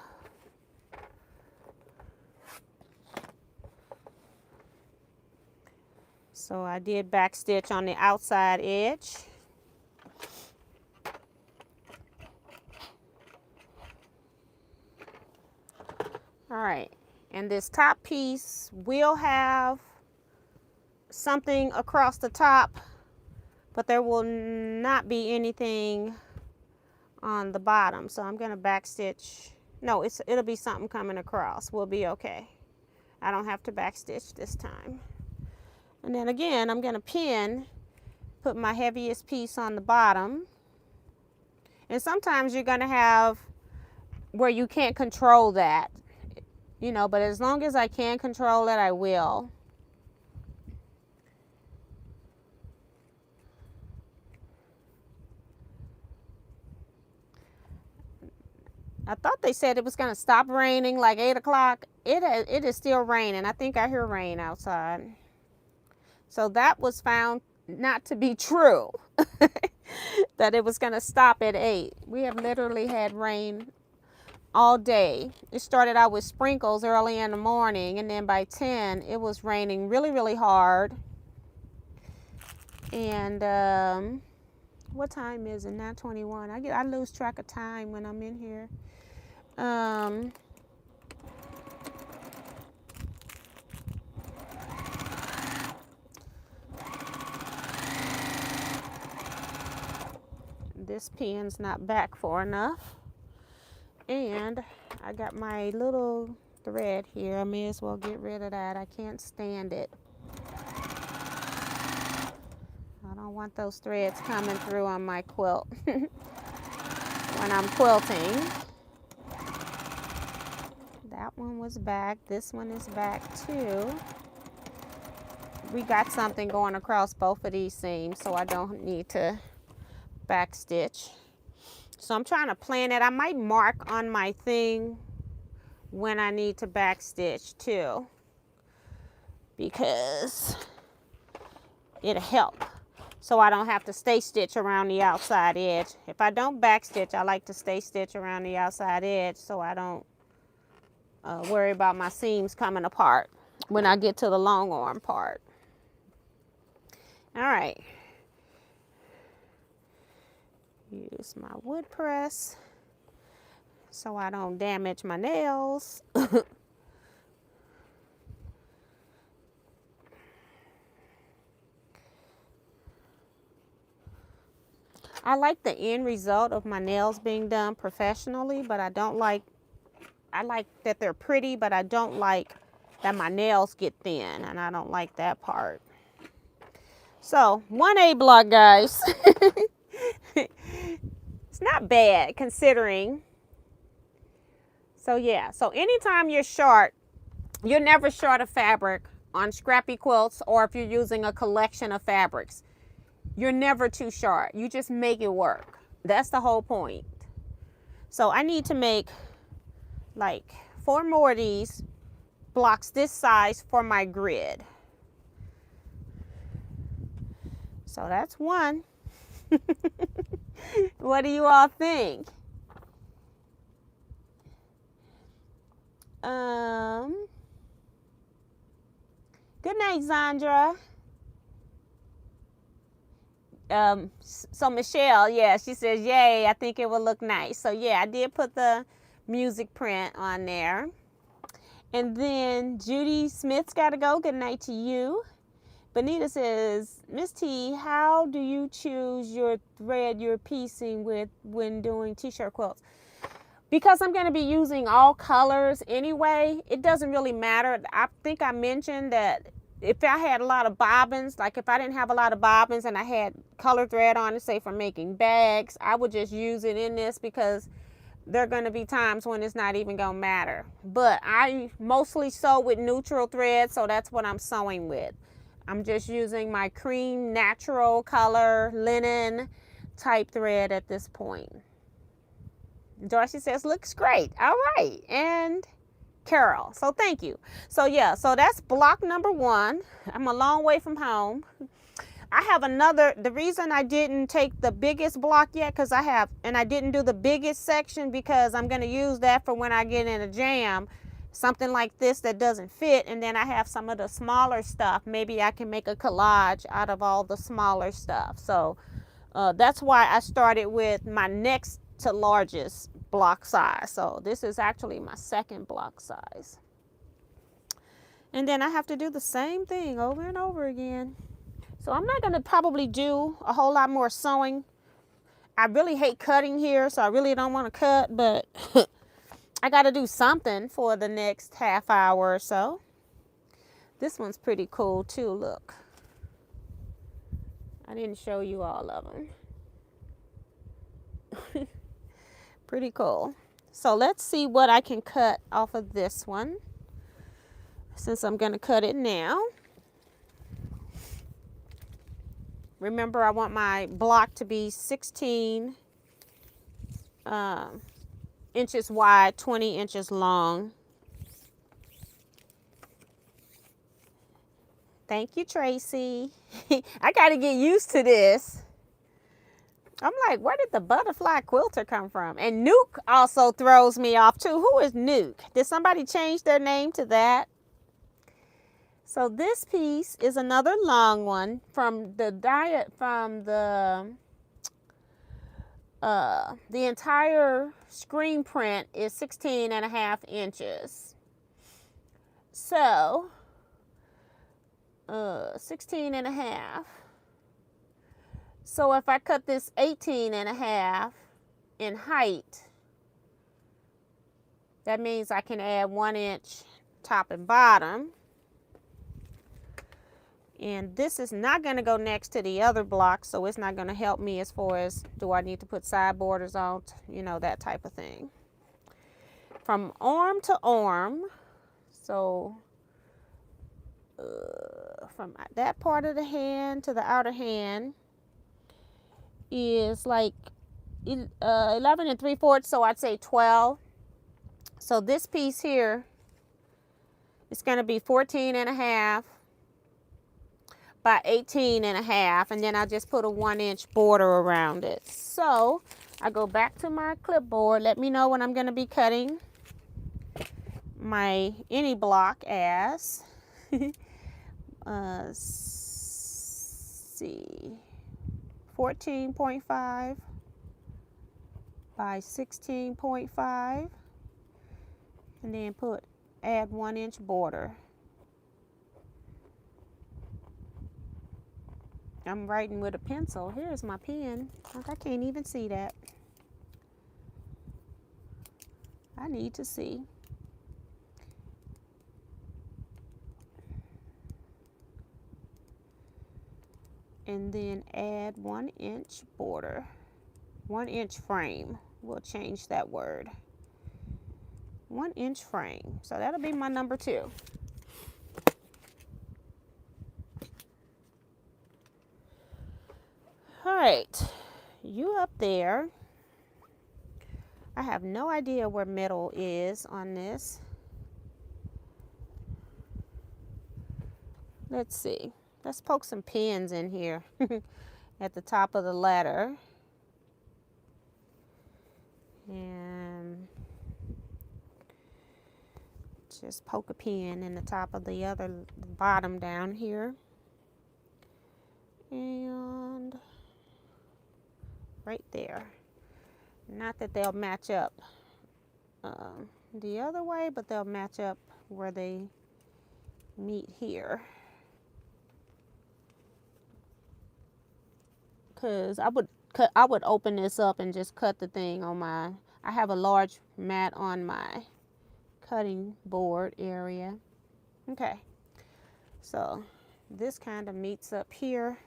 I did back stitch on the outside edge. All right, and this top piece will have something across the top, but there will not be anything on the bottom. So I'm going to back stitch. No, it'll be something coming across. We'll be okay. I don't have to back stitch this time. And then again, I'm going to pin, put my heaviest piece on the bottom. And sometimes you're going to have where you can't control that, you know, but as long as I can control it, I will. I thought they said it was going to stop raining like 8 o'clock. It is still raining. I think I hear rain outside. So that was found not to be true, that it was going to stop at 8. We have literally had rain all day. It started out with sprinkles early in the morning, and then by 10, it was raining really, really hard. And what time is it? 9:21. I lose track of time when I'm in here. This pin's not back far enough. And I got my little thread here. I may as well get rid of that. I can't stand it. I don't want those threads coming through on my quilt when I'm quilting. That one was back. This one is back too. We got something going across both of these seams, so I don't need to back stitch. So I'm trying to plan it. I might mark on my thing when I need to back stitch too, because it'll help. So I don't have to stay stitch around the outside edge. If I don't back stitch, I like to stay stitch around the outside edge so I don't worry about my seams coming apart when I get to the long arm part. All right. Use my wood press so I don't damage my nails. I like the end result of my nails being done professionally, but I like that they're pretty, but I don't like that my nails get thin, and I don't like that part. So 1A block, guys. It's not bad considering. So yeah, so anytime you're short, you're never short of fabric on scrappy quilts, or if you're using a collection of fabrics. You're never too short. You just make it work. That's the whole point. So I need to make like 4 more of these blocks this size for my grid. So that's one. What do you all think? Good night, Zandra. So Michelle, yeah, she says, yay, I think it will look nice. So yeah, I did put the music print on there. And then Judy Smith's got to go. Good night to you. Benita says, Miss T, how do you choose your thread you're piecing with when doing t-shirt quilts? Because I'm going to be using all colors anyway, it doesn't really matter. I think I mentioned that if I had a lot of bobbins, like if I didn't have a lot of bobbins and I had color thread on it, say for making bags, I would just use it in this, because there are going to be times when it's not even going to matter. But I mostly sew with neutral thread, so that's what I'm sewing with. I'm just using my cream natural color linen type thread at this point. Dorothy says, looks great. All right. And Carol, so thank you. So yeah, so that's block number 1. I'm a long way from home. I have another, the reason I didn't take the biggest block yet, because I didn't do the biggest section, because I'm going to use that for when I get in a jam, something like this that doesn't fit, and then I have some of the smaller stuff. Maybe I can make a collage out of all the smaller stuff. So that's why I started with my next to largest block size. So this is actually my second block size. And then I have to do the same thing over and over again. So I'm not going to probably do a whole lot more sewing I really hate cutting here, so I really don't want to cut, but I got to do something for the next half hour or so. This one's pretty cool too, look. I didn't show you all of them. Pretty cool. So let's see what I can cut off of this one, since I'm going to cut it now. Remember, I want my block to be 16 inches wide, 20 inches long. Thank you, Tracy. I got to get used to this. I'm like, where did the butterfly quilter come from? And Nuke also throws me off too. Who is Nuke? Did somebody change their name to that? So this piece is another long one from the the entire screen print is 16.5 inches. So 16.5. So if I cut this 18.5 in height, that means I can add 1 inch top and bottom. And this is not going to go next to the other block, so it's not going to help me as far as do I need to put side borders on, you know, that type of thing. From arm to arm, so from that part of the hand to the outer hand is like 11 3/4, so I'd say 12. So this piece here is going to be 14.5 by 18.5, and then I just put a 1 inch border around it. So I go back to my clipboard. Let me know when I'm going to be cutting my any block as see, 14.5 by 16.5, and then add 1 inch border. I'm writing with a pencil. Here's my pen. I can't even see that. I need to see. And then add 1 inch border. 1 inch frame. We'll change that word. 1 inch frame. So that'll be my number 2. All right, you up there. I have no idea where middle is on this. Let's see. Let's poke some pins in here at the top of the letter. And just poke a pin in the top of the other bottom down here. And right there. Not that they'll match up the other way, but they'll match up where they meet here. Because I would open this up and just cut the thing on my, I have a large mat on my cutting board area. Okay, so this kind of meets up here,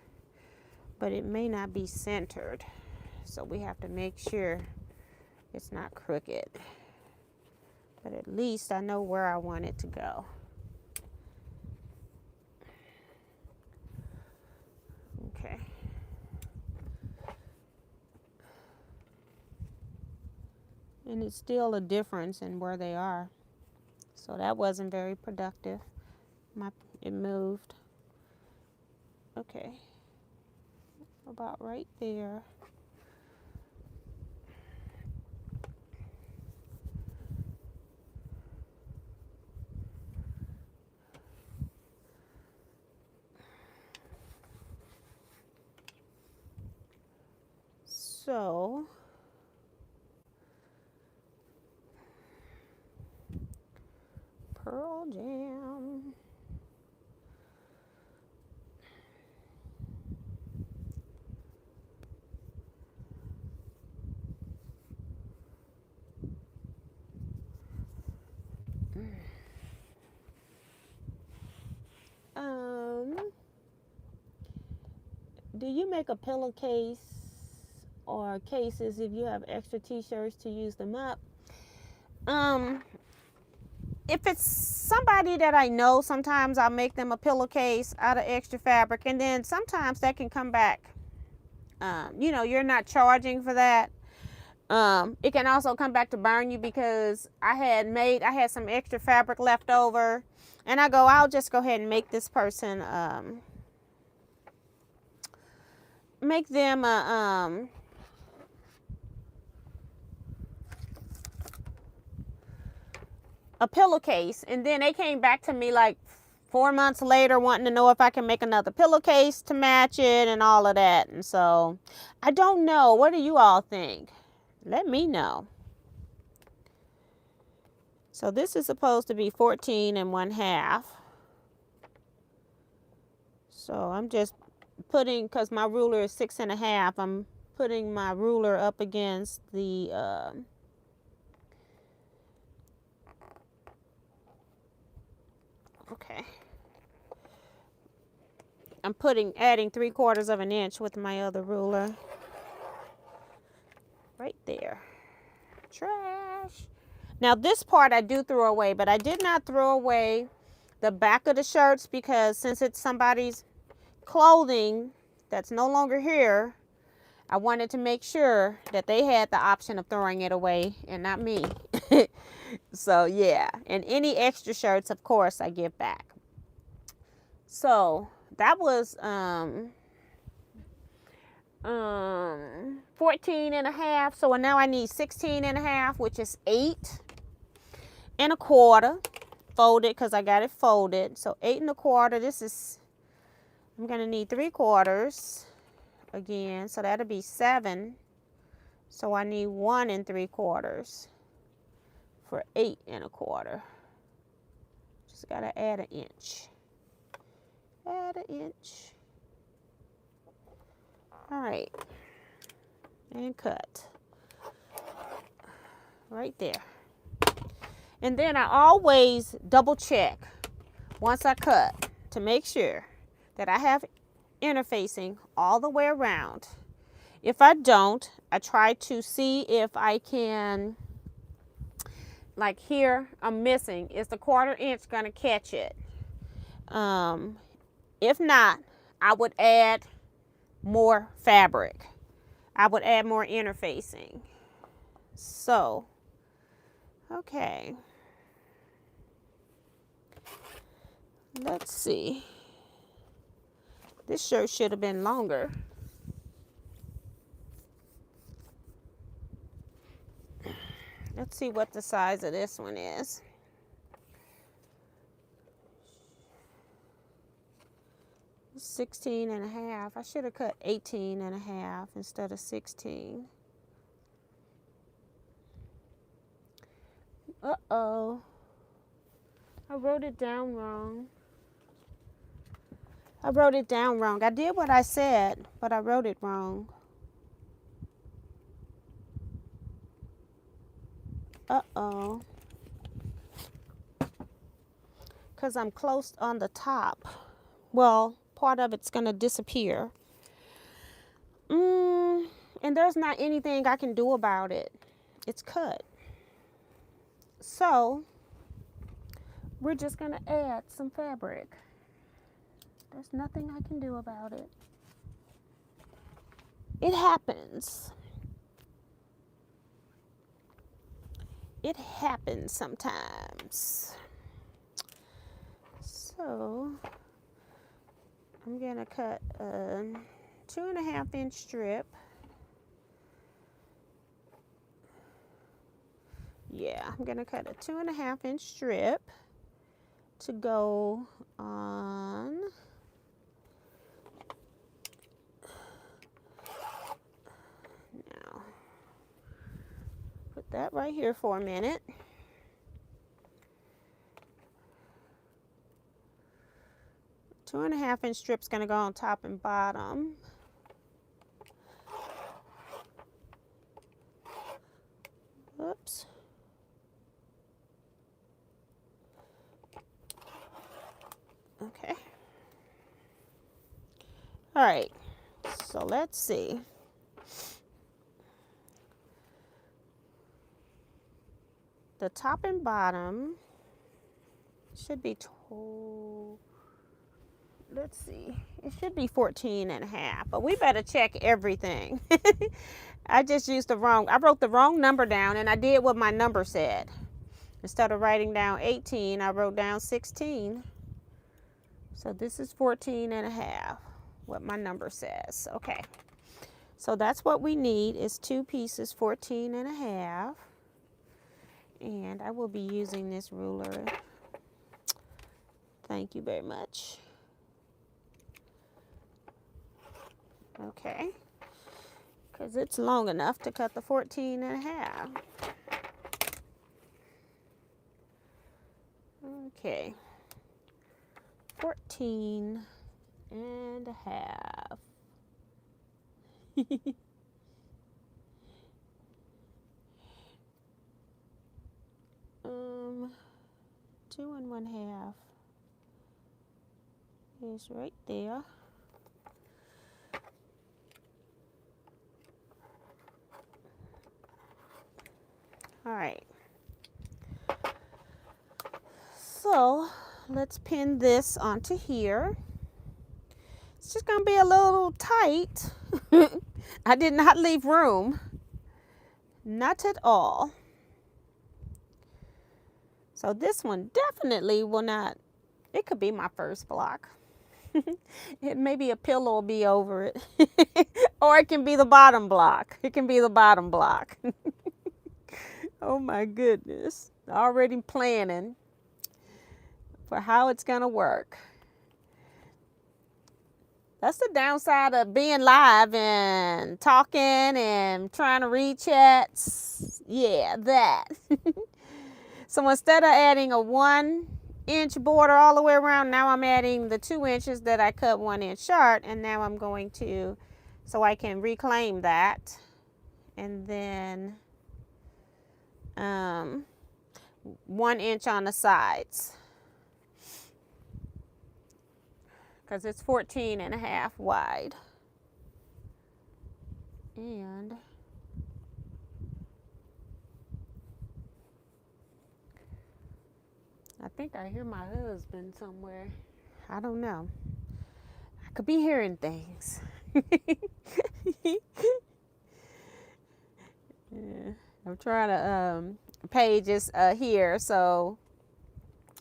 but it may not be centered. So we have to make sure it's not crooked. But at least I know where I want it to go. Okay. And it's still a difference in where they are. So that wasn't very productive. It moved. Okay. About right there. So Pearl Jam. do you make a pillowcase or cases if you have extra t-shirts to use them up? If it's somebody that I know, sometimes I'll make them a pillowcase out of extra fabric, and then sometimes that can come back. You know, you're not charging for that. It can also come back to burn you, because I had some extra fabric left over, and I'll just go ahead and make this person, make them a pillowcase, and then they came back to me like 4 months later wanting to know if I can make another pillowcase to match it and all of that. And so I don't know. What do you all think? Let me know. So this is supposed to be 14 1/2. So I'm just putting, because my ruler is 6 1/2, I'm putting my ruler up against the okay. I'm adding 3/4 of an inch with my other ruler. Right there. Trash. Now this part I do throw away, but I did not throw away the back of the shirts, because since it's somebody's clothing that's no longer here, I wanted to make sure that they had the option of throwing it away and not me. So yeah, and any extra shirts, of course, I give back. So that was 14 1/2. So now I need 16 1/2, which is 8 1/4 folded, because I got it folded. So 8 1/4. This is, I'm gonna need 3/4 again, so that'll be 7. So I need 1 3/4 for 8 1/4. Just gotta add an inch. Add an inch. All right, and cut right there. And then I always double check once I cut to make sure that I have interfacing all the way around. If I don't, I try to see if I can, like here, I'm missing. Is the 1/4 inch gonna catch it? If not, I would add more fabric. I would add more interfacing. So, okay. Let's see. This shirt should have been longer. Let's see what the size of this one is. It's 16 1/2. I should have cut 18 1/2 instead of 16. Uh-oh. I wrote it down wrong. I wrote it down wrong. I did what I said, but I wrote it wrong. Uh-oh. Because I'm close on the top. Well, part of it's going to disappear. And there's not anything I can do about it. It's cut. So, we're just going to add some fabric. There's nothing I can do about it. It happens. It happens sometimes. So, I'm going to cut a 2 1/2 inch strip. Yeah, I'm going to cut a 2 1/2 inch strip to go on now. Put that right here for a minute. Two 2.5 inch strip's going to go on top and bottom. Oops. Okay. All right. So let's see. The top and bottom should be let's see, it should be 14.5, but we better check everything. I just used I wrote the wrong number down, and I did what my number said. Instead of writing down 18, I wrote down 16. So this is 14.5, what my number says. Okay, so that's what we need is 2 pieces, 14.5. And I will be using this ruler. Thank you very much. Okay, because it's long enough to cut the 14.5. Okay, 14.5. um, 2 1/2 is right there. All right. So let's pin this onto here. It's just gonna be a little tight. I did not leave room. Not at all. So this one definitely will not, it could be my first block. It maybe a pillow will be over it. Or it can be the bottom block. It can be the bottom block. Oh my goodness. Already planning for how it's gonna work. That's the downside of being live and talking and trying to read chats. Yeah, that. So instead of adding a 1-inch border all the way around, now I'm adding the 2 inches that I cut 1 inch short, and now I'm going to, so I can reclaim that, and then 1 inch on the sides, because it's 14.5 wide. And I think I hear my husband somewhere. I don't know. I could be hearing things. Yeah. I'm trying to, Paige is here, so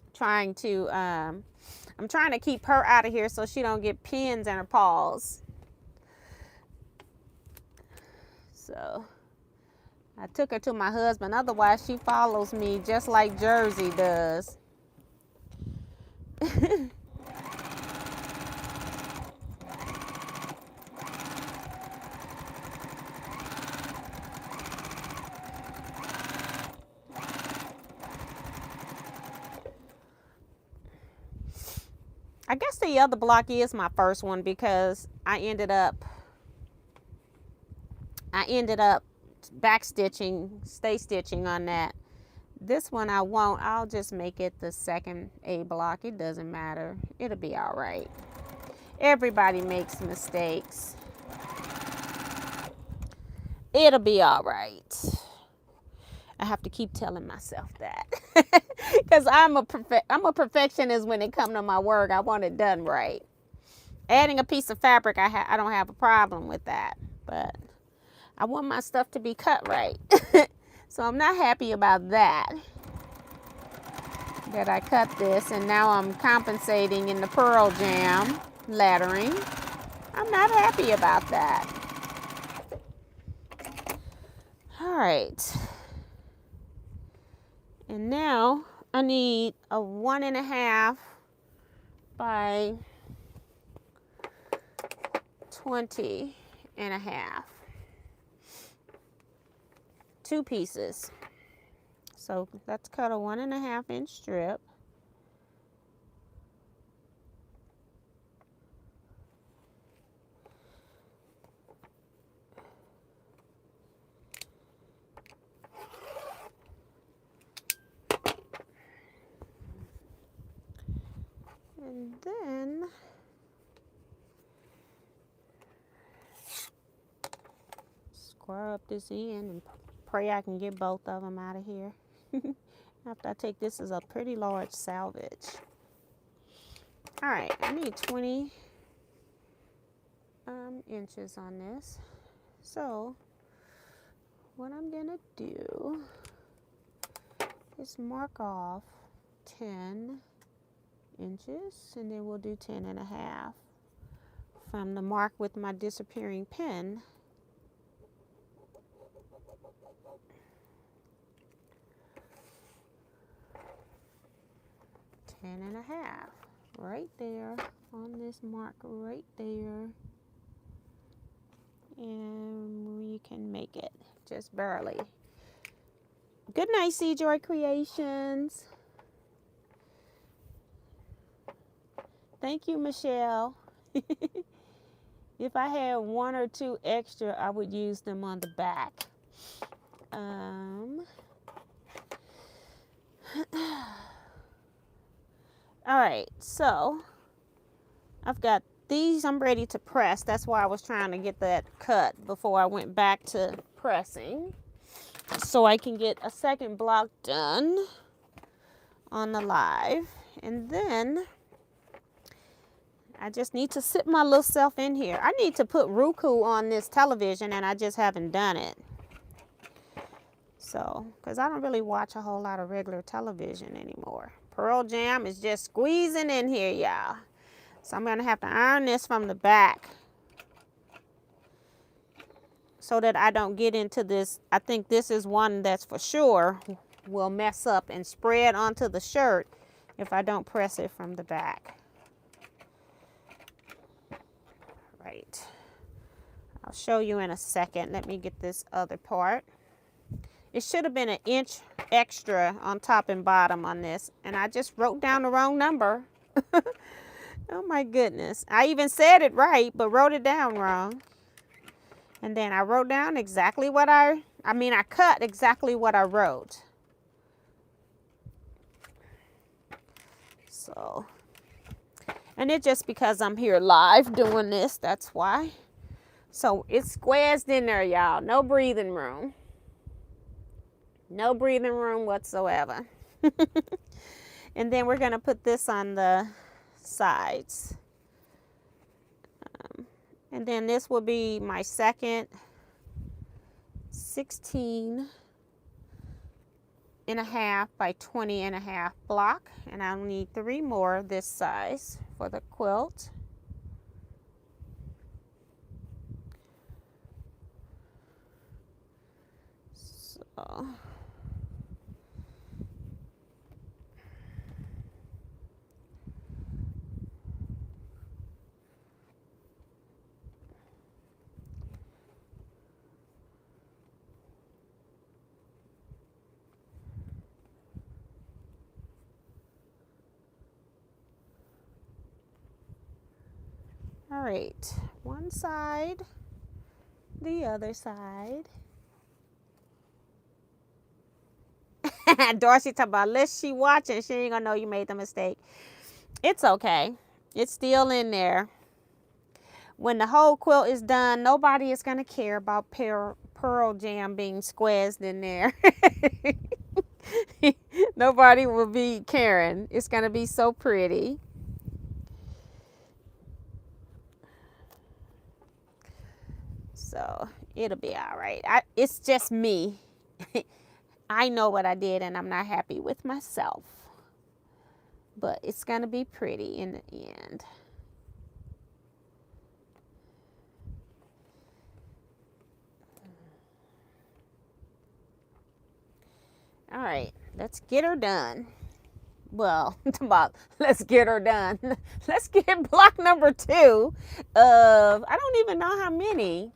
I'm trying to keep her out of here so she don't get pins in her paws. So I took her to my husband, otherwise she follows me just like Jersey does. I guess the other block is my first one because I ended up back stitching, stay stitching on that. This one I won't. I'll just make it the second A block. It doesn't matter. It'll be all right. Everybody makes mistakes. It'll be all right. I have to keep telling myself that. Because I'm a perfectionist when it comes to my work. I want it done right. Adding a piece of fabric, I don't have a problem with that. But I want my stuff to be cut right. So I'm not happy about that. That I cut this and now I'm compensating in the Pearl Jam lettering. I'm not happy about that. All right. And now I need a 1.5 by 20.5. 2 pieces. So let's cut a 1.5 inch strip. And then square up this end and pray I can get both of them out of here. After I take this as a pretty large salvage. All right, I need 20 inches on this. So what I'm gonna do is mark off 10 inches, and then we'll do 10 and a half from the mark with my disappearing pen. And a half right there on this mark right there, and we can make it just barely. Good night, Joy Creations. Thank you, Michelle. If I had 1 or 2 extra, I would use them on the back. All right, so I've got these I'm ready to press. That's why I was trying to get that cut before I went back to pressing, so I can get a second block done on the live. And then I just need to sit my little self in here. I need to put Roku on this television, and I just haven't done it. So, because I don't really watch a whole lot of regular television anymore. Pearl Jam is just squeezing in here, y'all. So I'm going to have to iron this from the back so that I don't get into this. I think this is one that's for sure will mess up and spread onto the shirt if I don't press it from the back. Right. I'll show you in a second. Let me get this other part. It should have been an inch extra on top and bottom on this, and I just wrote down the wrong number. Oh my goodness. I even said it right, but wrote it down wrong. And then I wrote down exactly what I cut exactly what I wrote. So, and it's just because I'm here live doing this, that's why. So it's squares in there, y'all. No breathing room. No breathing room whatsoever. And then we're going to put this on the sides. And then this will be my second 16 and a half by 20 and a half block. And I'll need 3 more this size for the quilt. So all right, one side, the other side. Dorsey talking about, unless she watching, she ain't gonna know you made the mistake. It's okay. It's still in there. When the whole quilt is done, nobody is gonna care about Pearl Jam being squeezed in there. Nobody will be caring. It's gonna be so pretty. So it'll be all right. It's just me. I know what I did, and I'm not happy with myself. But it's going to be pretty in the end. All right, let's get her done. Well, let's get her done. Let's get block number 2 of, I don't even know how many.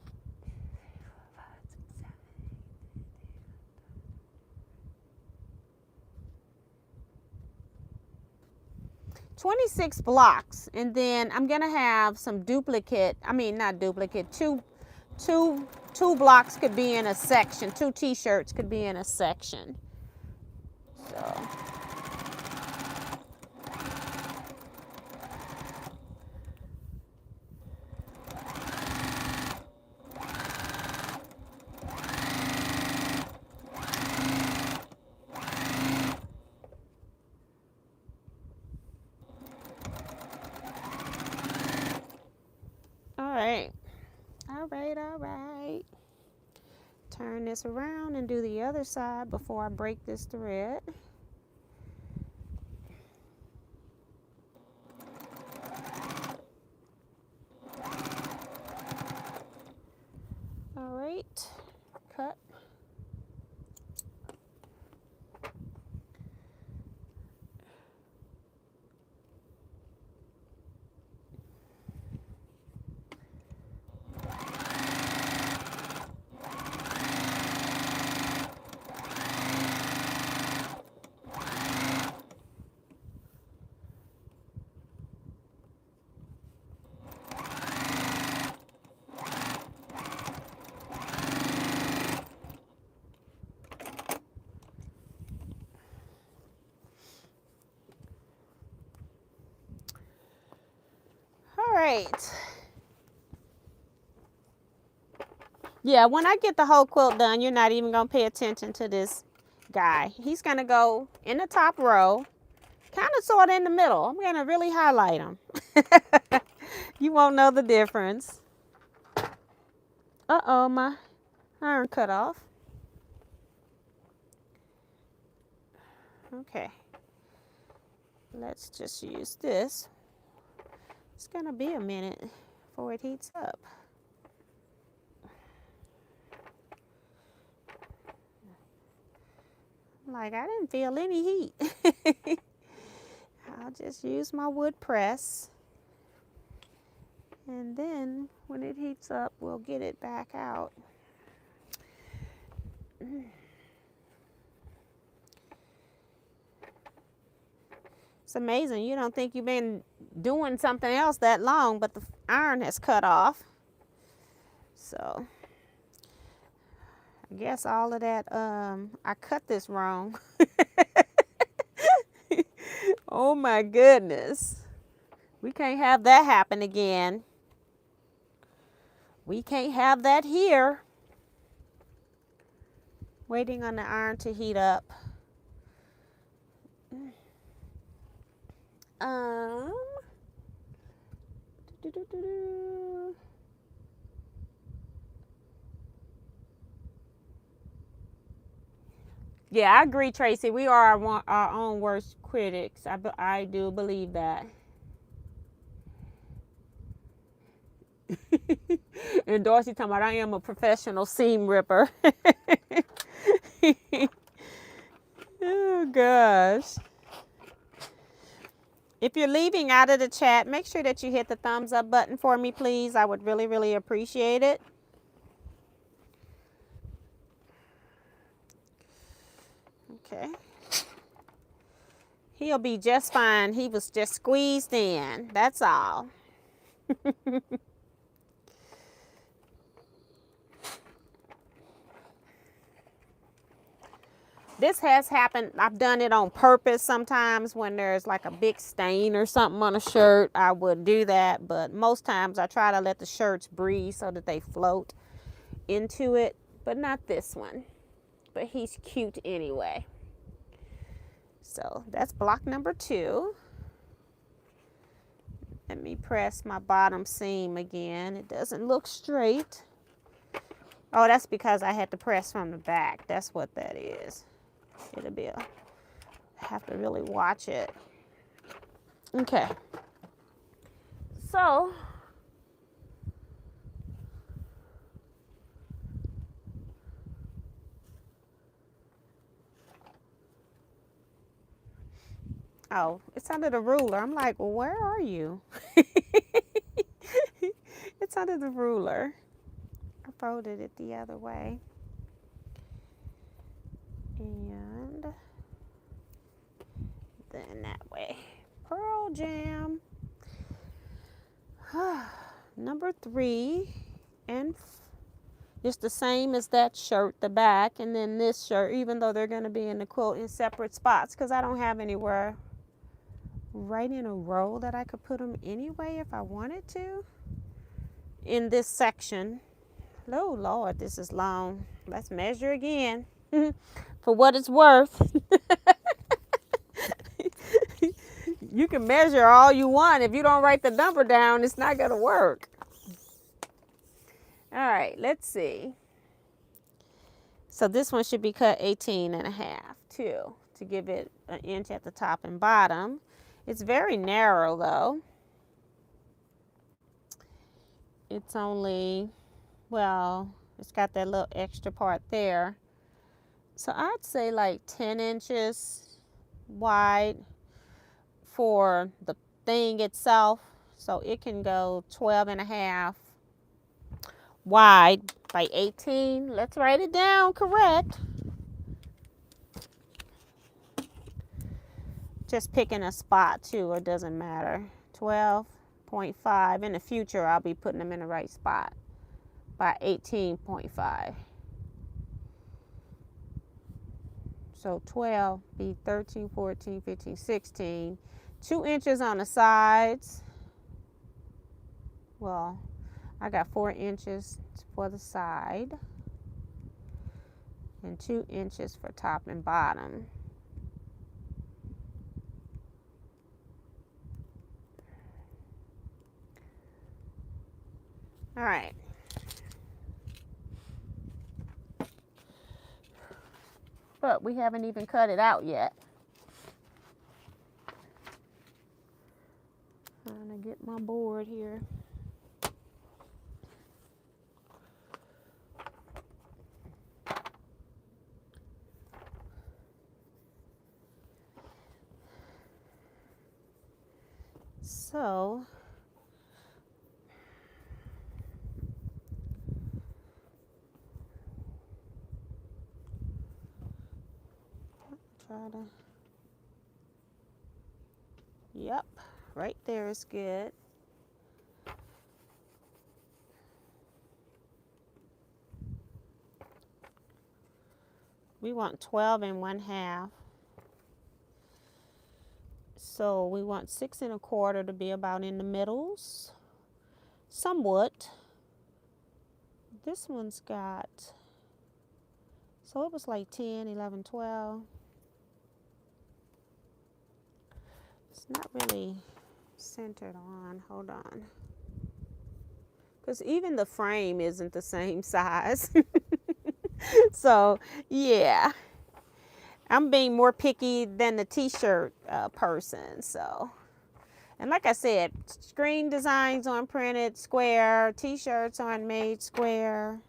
26 blocks, and then I'm gonna have some duplicate, two blocks could be in a section, 2 t-shirts could be in a section. So this around and do the other side before I break this thread. All right, cut. Right. Yeah, when I get the whole quilt done, you're not even going to pay attention to this guy. He's going to go in the top row, kind of sort of in the middle. I'm going to really highlight him. You won't know the difference. Uh-oh, my iron cut off. Okay. Let's just use this. It's going to be a minute before it heats up. Like, I didn't feel any heat. I'll just use my wood press. And then when it heats up, we'll get it back out. It's amazing. You don't think you've been doing something else that long, but the iron has cut off. So I guess all of that, I cut this wrong. Oh my goodness. We can't have that happen again. We can't have that here. Waiting on the iron to heat up. Yeah, I agree, Tracy. We are our own worst critics. I do believe that. And Dorsey talking about I am a professional seam ripper. Oh gosh. If you're leaving out of the chat, make sure that you hit the thumbs up button for me, please. I would really, really appreciate it. Okay. He'll be just fine. He was just squeezed in. That's all. This has happened. I've done it on purpose sometimes when there's like a big stain or something on a shirt. I would do that, but most times I try to let the shirts breathe so that they float into it, but not this one. But he's cute anyway. So that's block number 2. Let me press my bottom seam again. It doesn't look straight. Oh, that's because I had to press from the back. That's what that is. It'll be have to really watch it. Okay. So oh, it's under the ruler. I'm like, well, where are you? It's under the ruler. I folded it the other way. And then that way. Pearl Jam. Number 3. And it's the same as that shirt, the back. And then this shirt, even though they're going to be in the quilt in separate spots. Because I don't have anywhere right in a row that I could put them anyway if I wanted to. In this section. Oh, Lord, this is long. Let's measure again. For what it's worth. You can measure all you want. If you don't write the number down, it's not going to work. All right, let's see. So this one should be cut 18.5 too, to give it an inch at the top and bottom. It's very narrow though. It's only, well, it's got that little extra part there. So I'd say like 10 inches wide for the thing itself. So it can go 12.5 wide by 18. Let's write it down correct. Just picking a spot too, it doesn't matter. 12.5. In the future, I'll be putting them in the right spot by 18.5. So 12 be 13, 14, 15, 16. 2 inches on the sides. Well, I got 4 inches for the side and 2 inches for top and bottom. All right. But we haven't even cut it out yet. Trying to get my board here. So try to, yep, right there is good. We want 12.5. So we want 6 1/4 to be about in the middles, somewhat. This one's got, so it was like 10, 11, 12. It's not really centered on, hold on. Because even the frame isn't the same size. So, yeah. I'm being more picky than the t-shirt person, so. And like I said, screen designs aren't printed square, t-shirts aren't made square.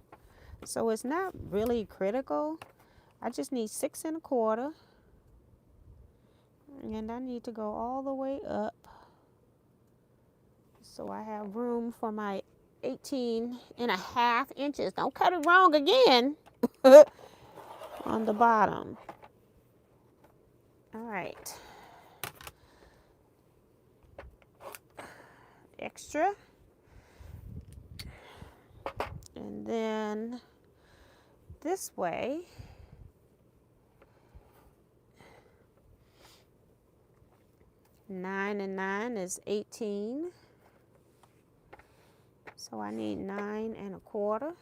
So it's not really critical. I just need 6 1/4. And I need to go all the way up. So I have room for my 18.5 inches. Don't cut it wrong again. On the bottom. All right. Extra. And then this way. Nine and 9 is 18. So I need 9 1/4.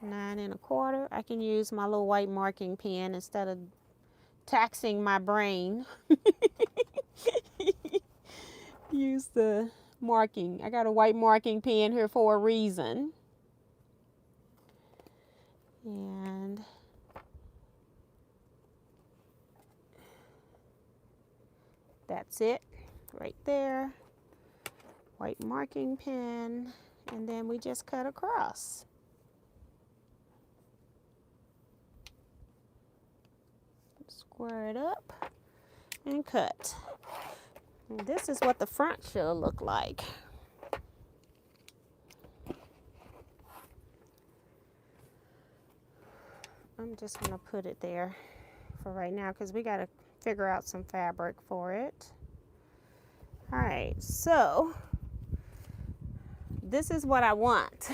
Nine 1/4. I can use my little white marking pen instead of taxing my brain. Use the marking. I got a white marking pen here for a reason. And that's it right there. White marking pen. And then we just cut across. Square it up and cut. And this is what the front should look like. I'm just going to put it there for right now because we got to figure out some fabric for it. All right, so this is what I want.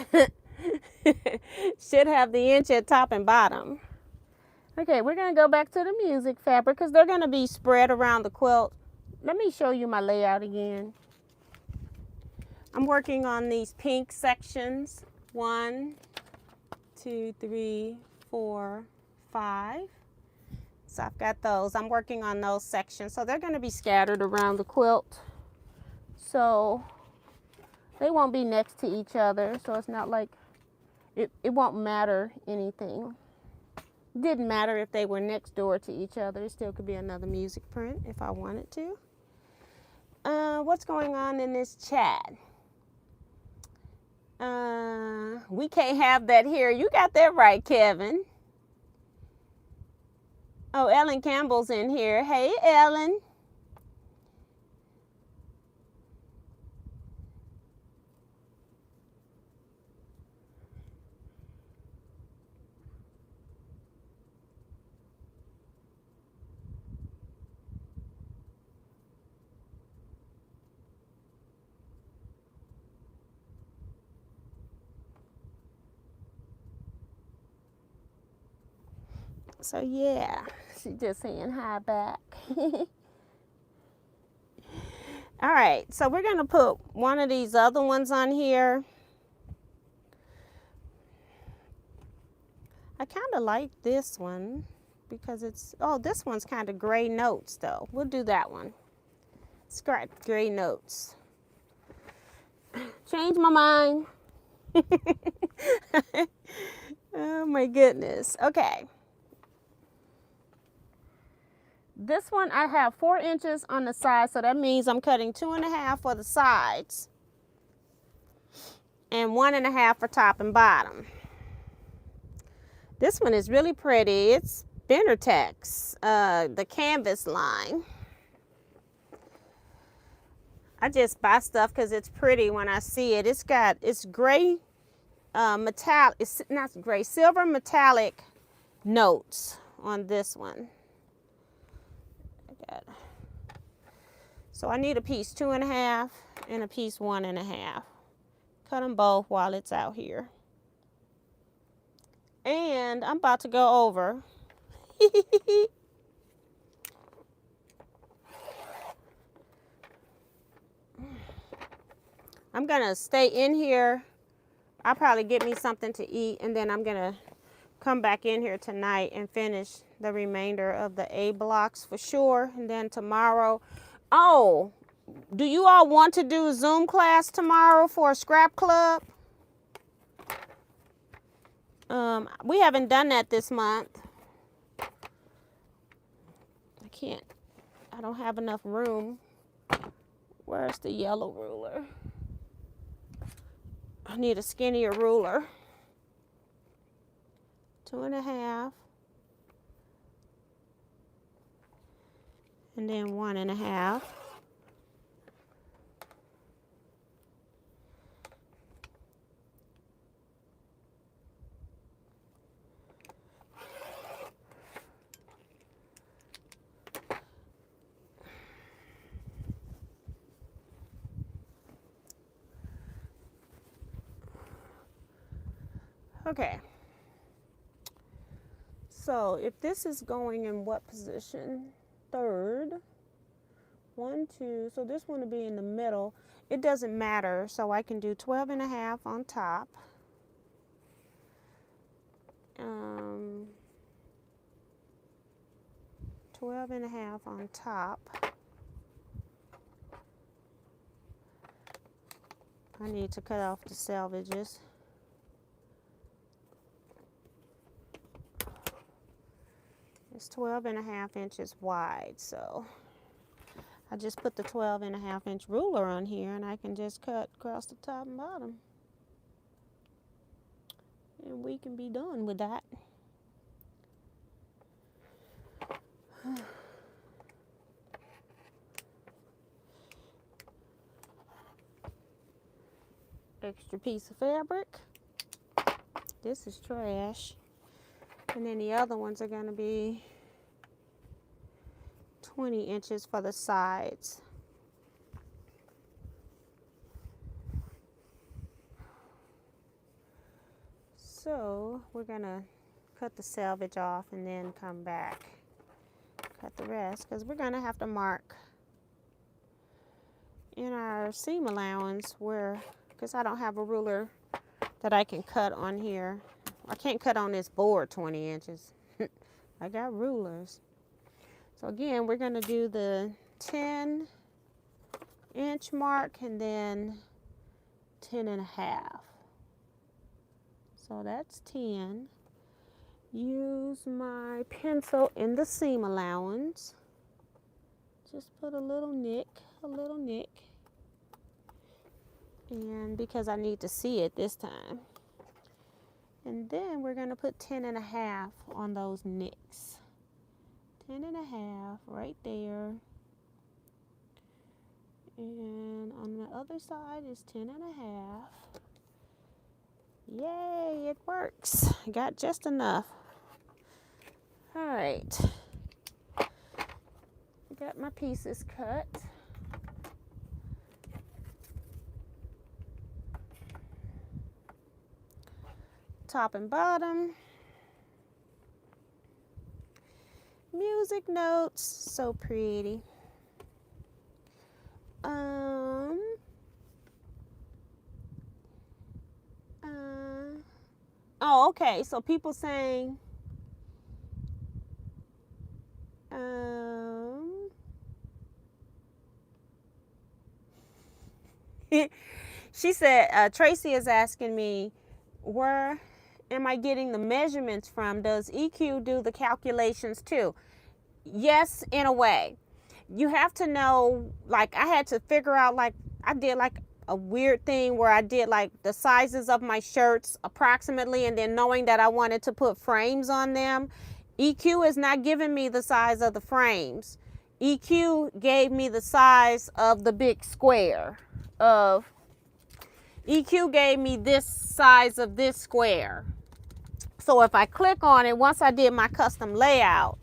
Should have the inch at top and bottom. Okay, we're going to go back to the music fabric because they're going to be spread around the quilt. Let me show you my layout again. I'm working on these pink sections. 1, 2, 3, 4, 5. So I've got those. I'm working on those sections. So they're going to be scattered around the quilt. So They won't be next to each other, so it's not like it won't matter anything. Didn't matter if they were next door to each other. It still could be another music print if I wanted to. What's going on in this chat? We can't have that here. You got that right, Kevin. Oh, Ellen Campbell's in here. Hey, Ellen. So yeah, she's just saying hi back. All right, so we're gonna put one of these other ones on here. I kind of like this one because it's, oh, this one's kind of gray notes though. We'll do that one. Scratch gray notes. Change my mind. Oh my goodness. Okay. This one I have 4 inches on the side, so that means I'm cutting 2.5 for the sides and 1.5 for top and bottom. This one is really pretty. It's Bendertex, the canvas line. I just buy stuff because it's pretty when I see it. It's gray, metallic, it's not gray, silver metallic notes on this one. So I need a piece 2.5 and a piece 1.5. Cut them both while it's out here. And I'm about to go over. I'm gonna stay in here. I'll probably get me something to eat, and then I'm gonna come back in here tonight and finish the remainder of the A blocks for sure. And then tomorrow, oh, do you all want to do a Zoom class tomorrow for a scrap club? We haven't done that this month. I don't have enough room. Where's the yellow ruler? I need a skinnier ruler. 2.5. And then 1.5. Okay. So if this is going in what position? Third. 1, 2. So this one will be in the middle. It doesn't matter. So I can do 12.5 on top. 12.5 on top. I need to cut off the selvages. It's 12.5 inches wide, so I just put the 12.5 inch ruler on here, and I can just cut across the top and bottom. And we can be done with that. Extra piece of fabric. This is trash. And then the other ones are going to be 20 inches for the sides. So we're going to cut the selvage off and then come back. Cut the rest because we're going to have to mark in our seam allowance where, because I don't have a ruler that I can cut on here. I can't cut on this board 20 inches. I got rulers. So again, we're going to do the 10 inch mark and then 10.5. So that's 10. Use my pencil in the seam allowance. Just put a little nick. And because I need to see it this time. And then we're going to put 10.5 on those nicks. 10.5 right there. And on the other side is 10.5. Yay, it works. I got just enough. All right. Got my pieces cut. Top and bottom. Music notes, so pretty. Oh, okay. So people saying, she said, Tracy is asking me, where am I getting the measurements from? Does EQ do the calculations too? Yes, in a way. You have to know, like I had to figure out, like I did like a weird thing where I did like the sizes of my shirts approximately, and then knowing that I wanted to put frames on them. EQ is not giving me the size of the frames. EQ gave me the size of the big square of, EQ gave me this size of this square. So if I click on it, once I did my custom layout,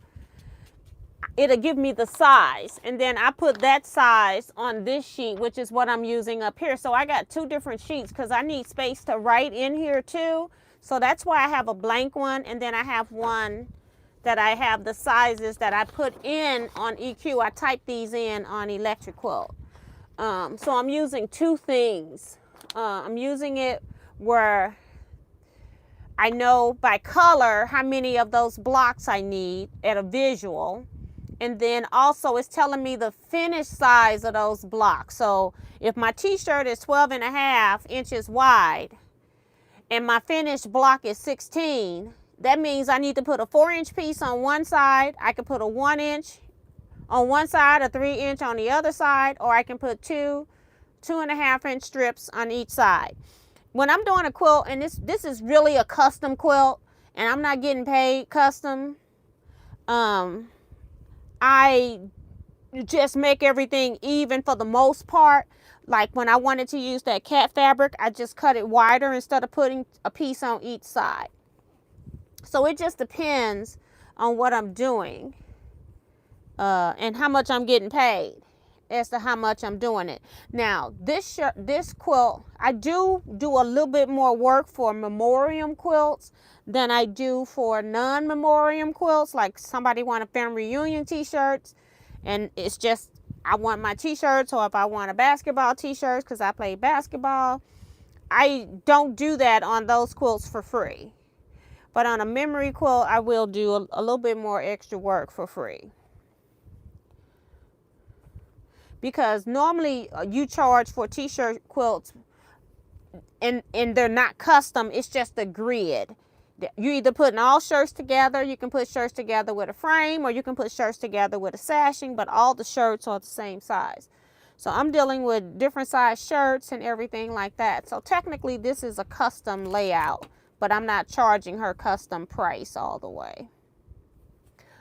it'll give me the size, and then I put that size on this sheet, which is what I'm using up here. So I got two different sheets because I need space to write in here too. So that's why I have a blank one, and then I have one that I have the sizes that I put in on EQ. I type these in on Electric Quilt. So I'm using two things. I'm using it where I know by color how many of those blocks I need at a visual. And then also it's telling me the finished size of those blocks. So if my t-shirt is 12.5 inches wide and my finished block is 16, that means I need to put a 4-inch piece on one side. I can put a 1-inch on one side, a 3-inch on the other side, or I can put 2.5-inch strips on each side. When I'm doing a quilt, and this is really a custom quilt, and I'm not getting paid custom, I just make everything even for the most part. Like when I wanted to use that cat fabric, I just cut it wider instead of putting a piece on each side. So it just depends on what I'm doing and how much I'm getting paid as to how much I'm doing it. Now, this quilt, I do a little bit more work for memoriam quilts than I do for non-memoriam quilts. Like somebody want a family reunion t-shirts, and it's just, I want my t-shirts, or if I want a basketball t-shirts because I play basketball, I don't do that on those quilts for free. But on a memory quilt, I will do a little bit more extra work for free. Because normally you charge for t-shirt quilts and they're not custom, it's just a grid. You either putting all shirts together, you can put shirts together with a frame, or you can put shirts together with a sashing, but all the shirts are the same size. So I'm dealing with different size shirts and everything like that. So technically this is a custom layout, but I'm not charging her custom price all the way.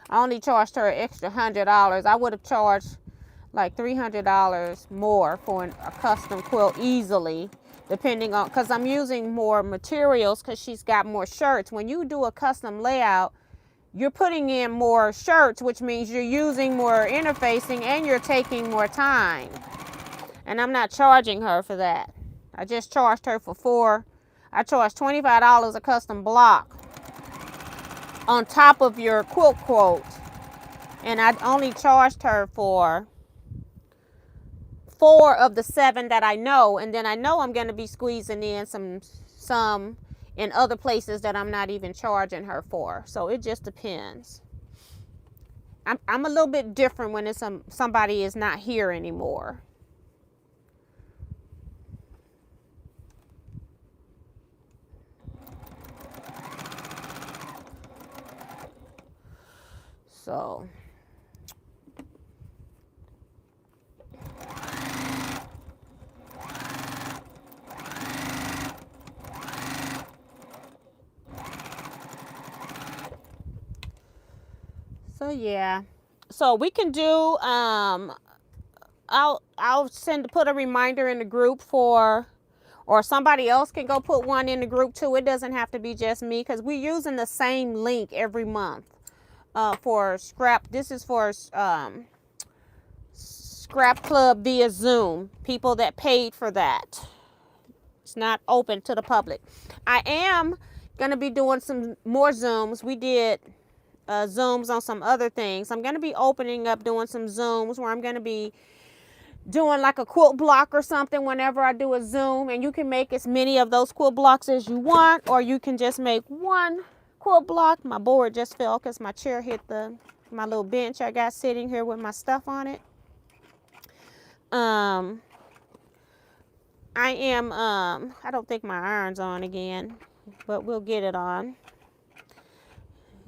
I only charged her an extra $100. I would have charged like $300 more for a custom quilt easily, depending on, because I'm using more materials because she's got more shirts. When you do a custom layout, you're putting in more shirts, which means you're using more interfacing and you're taking more time. And I'm not charging her for that. I just charged her for I charged $25 a custom block on top of your quilt quote. And I only charged her for 4 of the 7 that I know, and then I know I'm going to be squeezing in some in other places that I'm not even charging her for. So it just depends. I'm a little bit different when it's somebody is not here anymore. So yeah. So we can do I'll put a reminder in the group for, or somebody else can go put one in the group too. It doesn't have to be just me, because we're using the same link every month for scrap. This is for Scrap Club via Zoom. People that paid for that. It's not open to the public. I am going to be doing some more Zooms. We did Zooms on some other things. I'm going to be opening up doing some Zooms where I'm going to be doing like a quilt block or something whenever I do a Zoom, and you can make as many of those quilt blocks as you want, or you can just make one quilt block. My board just fell because my chair hit my little bench I got sitting here with my stuff on it. I don't think my iron's on again, but we'll get it on.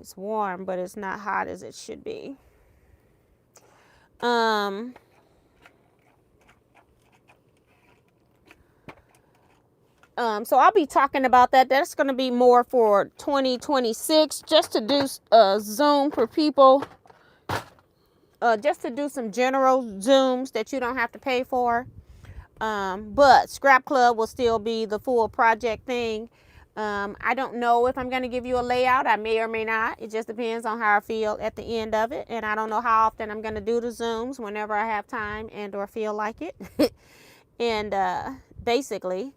It's warm, but it's not hot as it should be. So I'll be talking about that. That's going to be more for 2026, just to do Zoom for people, just to do some general Zooms that you don't have to pay for. But Scrap Club will still be the full project thing. I don't know if I'm going to give you a layout. I may or may not. It just depends on how I feel at the end of it. And I don't know how often I'm going to do the Zooms, whenever I have time and or feel like it. And basically,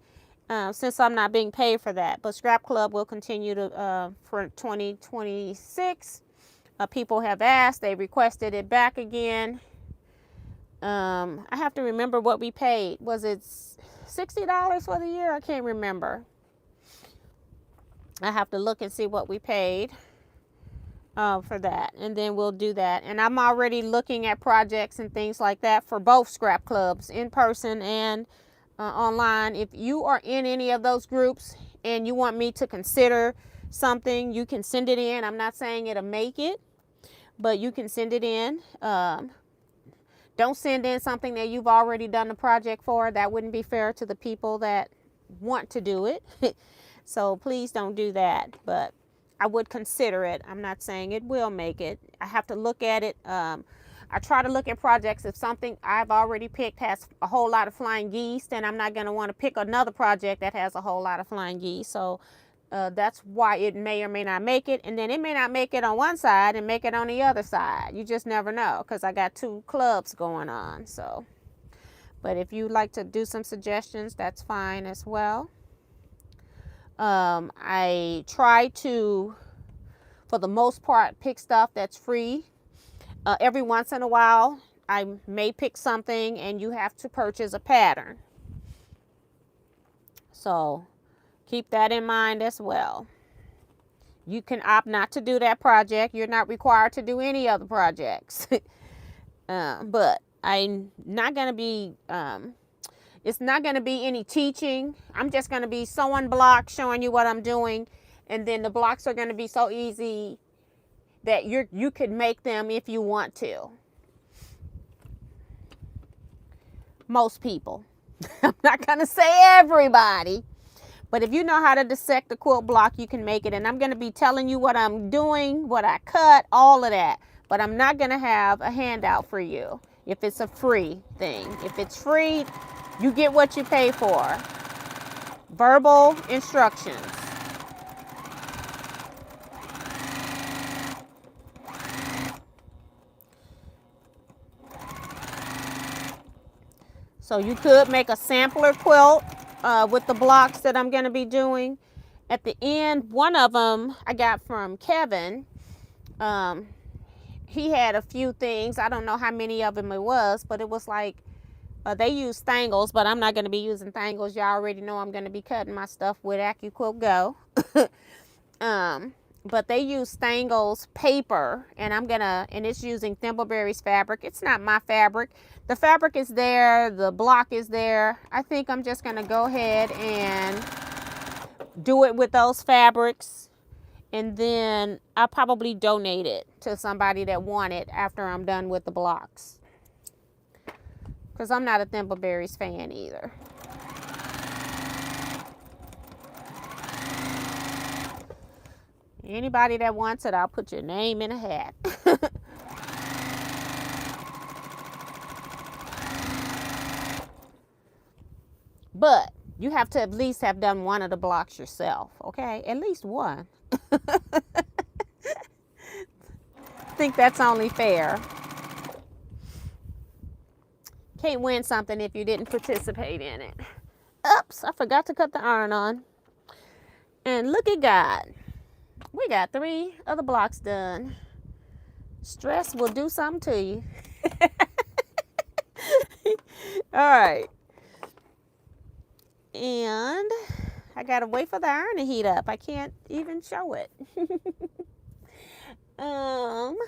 since I'm not being paid for that. But Scrap Club will continue to for 2026. People have asked. They requested it back again. I have to remember what we paid. Was it $60 for the year? I can't remember. I have to look and see what we paid for that. And then we'll do that. And I'm already looking at projects and things like that for both Scrap Clubs, in person and online. If you are in any of those groups and you want me to consider something, you can send it in. I'm not saying it'll make it, but you can send it in. Don't send in something that you've already done the project for. That wouldn't be fair to the people that want to do it. So please don't do that, but I would consider it. I'm not saying it will make it. I have to look at it. I try to look at projects. If something I've already picked has a whole lot of flying geese, then I'm not going to want to pick another project that has a whole lot of flying geese. So that's why it may or may not make it. And then it may not make it on one side and make it on the other side. You just never know, because I got two clubs going on. So, but if you'd like to do some suggestions, that's fine as well. I try to, for the most part, pick stuff that's free. Every once in a while, I may pick something and you have to purchase a pattern. So keep that in mind as well. You can opt not to do that project. You're not required to do any other projects. But I'm not going to be, it's not going to be any teaching. I'm just going to be sewing blocks, showing you what I'm doing. And then the blocks are going to be so easy that you could make them if you want to. Most people. I'm not going to say everybody. But if you know how to dissect a quilt block, you can make it. And I'm going to be telling you what I'm doing, what I cut, all of that. But I'm not going to have a handout for you if it's a free thing. If it's free, you get what you pay for. Verbal instructions. So you could make a sampler quilt with the blocks that I'm going to be doing. At the end, one of them I got from Kevin. He had a few things. I don't know how many of them it was, but it was like, they use Thangles, but I'm not going to be using Thangles. Y'all already know I'm going to be cutting my stuff with AccuQuilt Go. But they use Thangles paper, and and it's using Thimbleberry's fabric. It's not my fabric. The fabric is there. The block is there. I think I'm just going to go ahead and do it with those fabrics. And then I'll probably donate it to somebody that want it after I'm done with the blocks. Because I'm not a Thimbleberries fan either. Anybody that wants it, I'll put your name in a hat. But you have to at least have done one of the blocks yourself, okay? At least one. Think that's only fair. Can't win something if you didn't participate in it. Oops, I forgot to cut the iron on. And look at God. We got 3 of the blocks done. Stress will do something to you. All right. And I gotta wait for the iron to heat up. I can't even show it.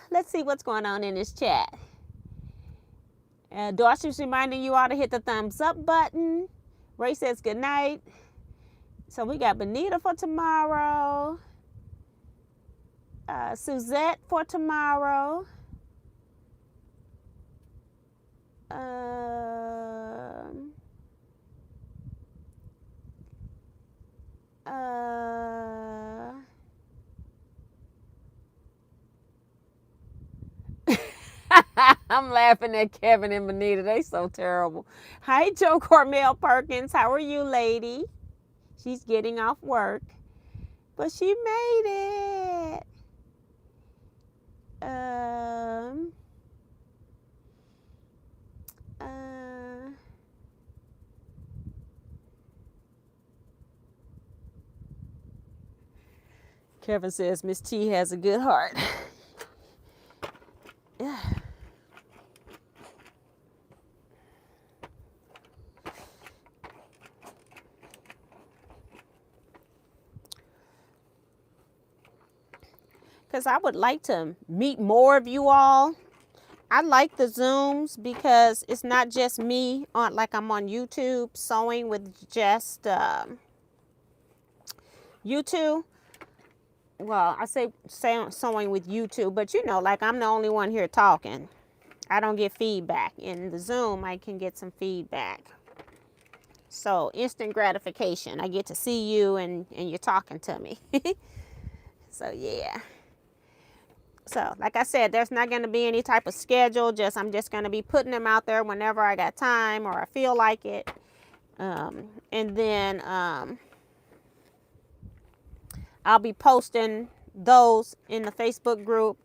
Let's see what's going on in this chat. Darcy's reminding you all to hit the thumbs up button. Ray says good night. So we got Benita for tomorrow. Suzette for tomorrow. I'm laughing at Kevin and Benita. They so terrible. Hi, Joe Cormel Perkins. How are you, lady? She's getting off work. But she made it. Kevin says Miss T has a good heart. Yeah. Because I would like to meet more of you all. I like the Zooms because it's not just me on, like I'm on YouTube sewing with just YouTube. Well, I say sewing with YouTube, but you know, like I'm the only one here talking. I don't get feedback. In the Zoom, I can get some feedback. So instant gratification. I get to see you and you're talking to me. So yeah. So like I said, there's not going to be any type of schedule. I'm just going to be putting them out there whenever I got time or I feel like it. And then I'll be posting those in the Facebook group.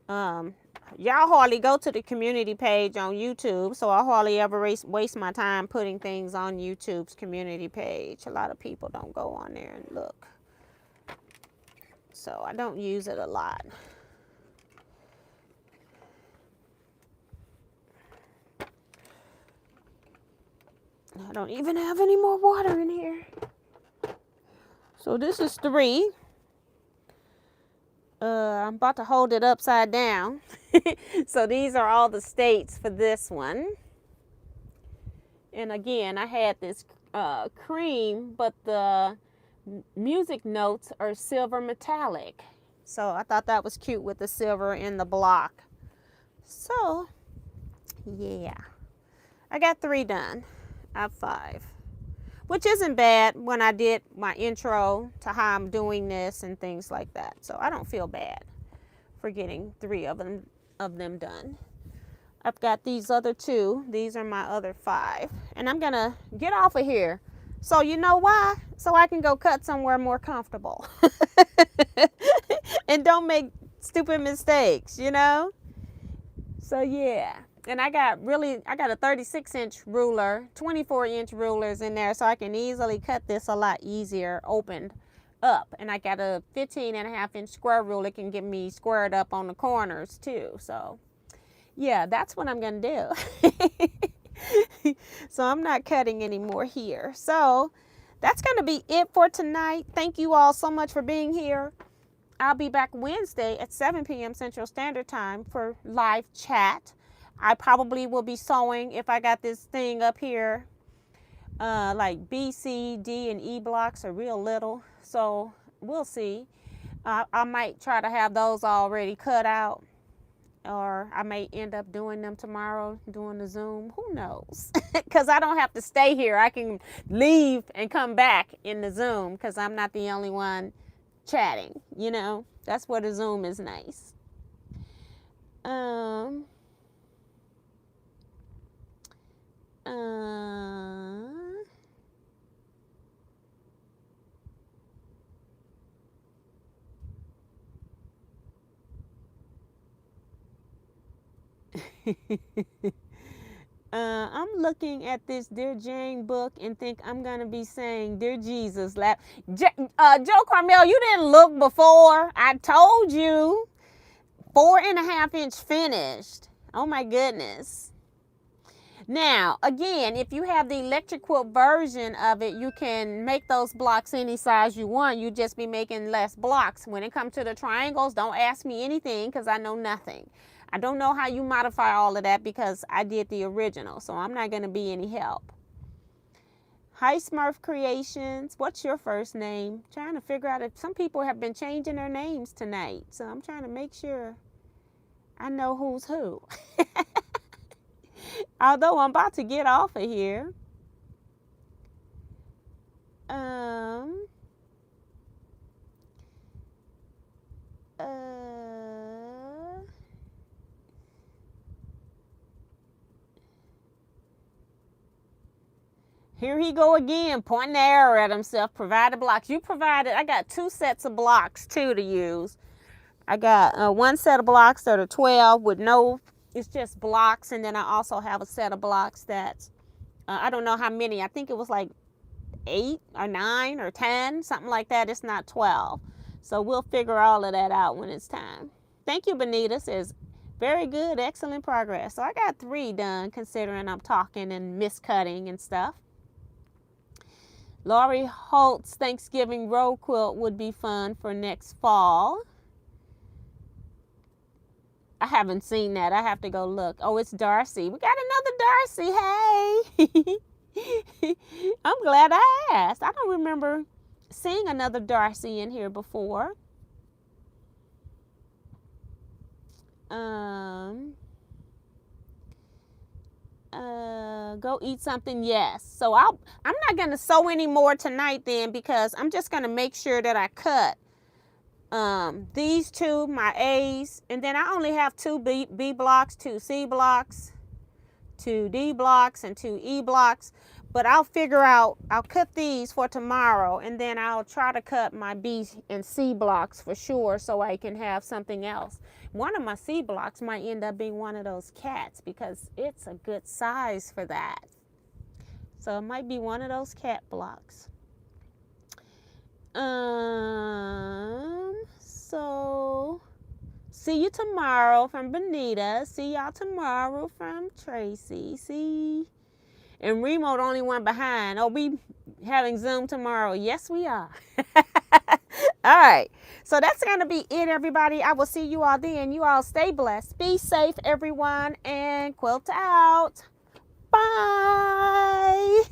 Y'all hardly go to the community page on YouTube, so I hardly ever waste my time putting things on YouTube's community page. A lot of people don't go on there and look. So I don't use it a lot. I don't even have any more water in here. So this is 3. I'm about to hold it upside down. So these are all the states for this one. And again, I had this cream, but the music notes are silver metallic. So I thought that was cute with the silver in the block. So, yeah. I got 3 done. I have 5. Which isn't bad when I did my intro to how I'm doing this and things like that. So I don't feel bad for getting 3 of them done. I've got these other 2. These are my other 5. And I'm going to get off of here. So you know why? So I can go cut somewhere more comfortable. And don't make stupid mistakes, you know? So yeah. And I got a 36-inch ruler, 24-inch rulers in there, so I can easily cut this a lot easier opened up. And I got a 15.5-inch square ruler that can get me squared up on the corners too. So yeah, that's what I'm going to do. So I'm not cutting anymore here. So that's going to be it for tonight. Thank you all so much for being here. I'll be back Wednesday at 7 p.m. Central Standard Time for live chat. I probably will be sewing if I got this thing up here. Like B, C, D, and E blocks are real little. So we'll see. I might try to have those already cut out, or I may end up doing them tomorrow, doing the Zoom. Who knows? Because I don't have to stay here. I can leave and come back in the Zoom because I'm not the only one chatting. You know, that's where the Zoom is nice. I'm looking at this Dear Jane book and think I'm going to be saying, Dear Jesus. Joe Carmel, you didn't look before. I told you. 4.5-inch finished. Oh my goodness. Now, again, if you have the electric quilt version of it, you can make those blocks any size you want. You just be making less blocks. When it comes to the triangles, don't ask me anything because I know nothing. I don't know how you modify all of that because I did the original, so I'm not going to be any help. Hi, Smurf Creations. What's your first name? Trying to figure out if some people have been changing their names tonight, so I'm trying to make sure I know who's who. Although I'm about to get off of here. Here he go again, pointing the arrow at himself. Provided blocks. You provided, I got 2 sets of blocks too to use. I got 1 set of blocks that are 12 with no, it's just blocks. And then I also have a set of blocks that, I don't know how many. I think it was like 8 or 9 or 10, something like that. It's not 12. So we'll figure all of that out when it's time. Thank you, Benita. Says, very good, excellent progress. So I got 3 done considering I'm talking and miscutting and stuff. Laurie Holt's Thanksgiving roll quilt would be fun for next fall. I haven't seen that. I have to go look. Oh, it's Darcy. We got another Darcy. Hey. I'm glad I asked. I don't remember seeing another Darcy in here before. Go eat something. Yes. So I'm not going to sew anymore tonight then, because I'm just going to make sure that I cut these 2, my A's, and then I only have 2 B blocks, 2 C blocks, 2 D blocks, and 2 E blocks. But I'll figure out, I'll cut these for tomorrow, and then I'll try to cut my B and C blocks for sure so I can have something else. One of my C blocks might end up being one of those cats because it's a good size for that. So it might be one of those cat blocks. So see you tomorrow from Benita. See y'all tomorrow from Tracy. See. And Remo the only one behind. Oh, we having Zoom tomorrow. Yes, we are. All right. So that's going to be it, everybody. I will see you all then. You all stay blessed. Be safe, everyone. And quilt out. Bye.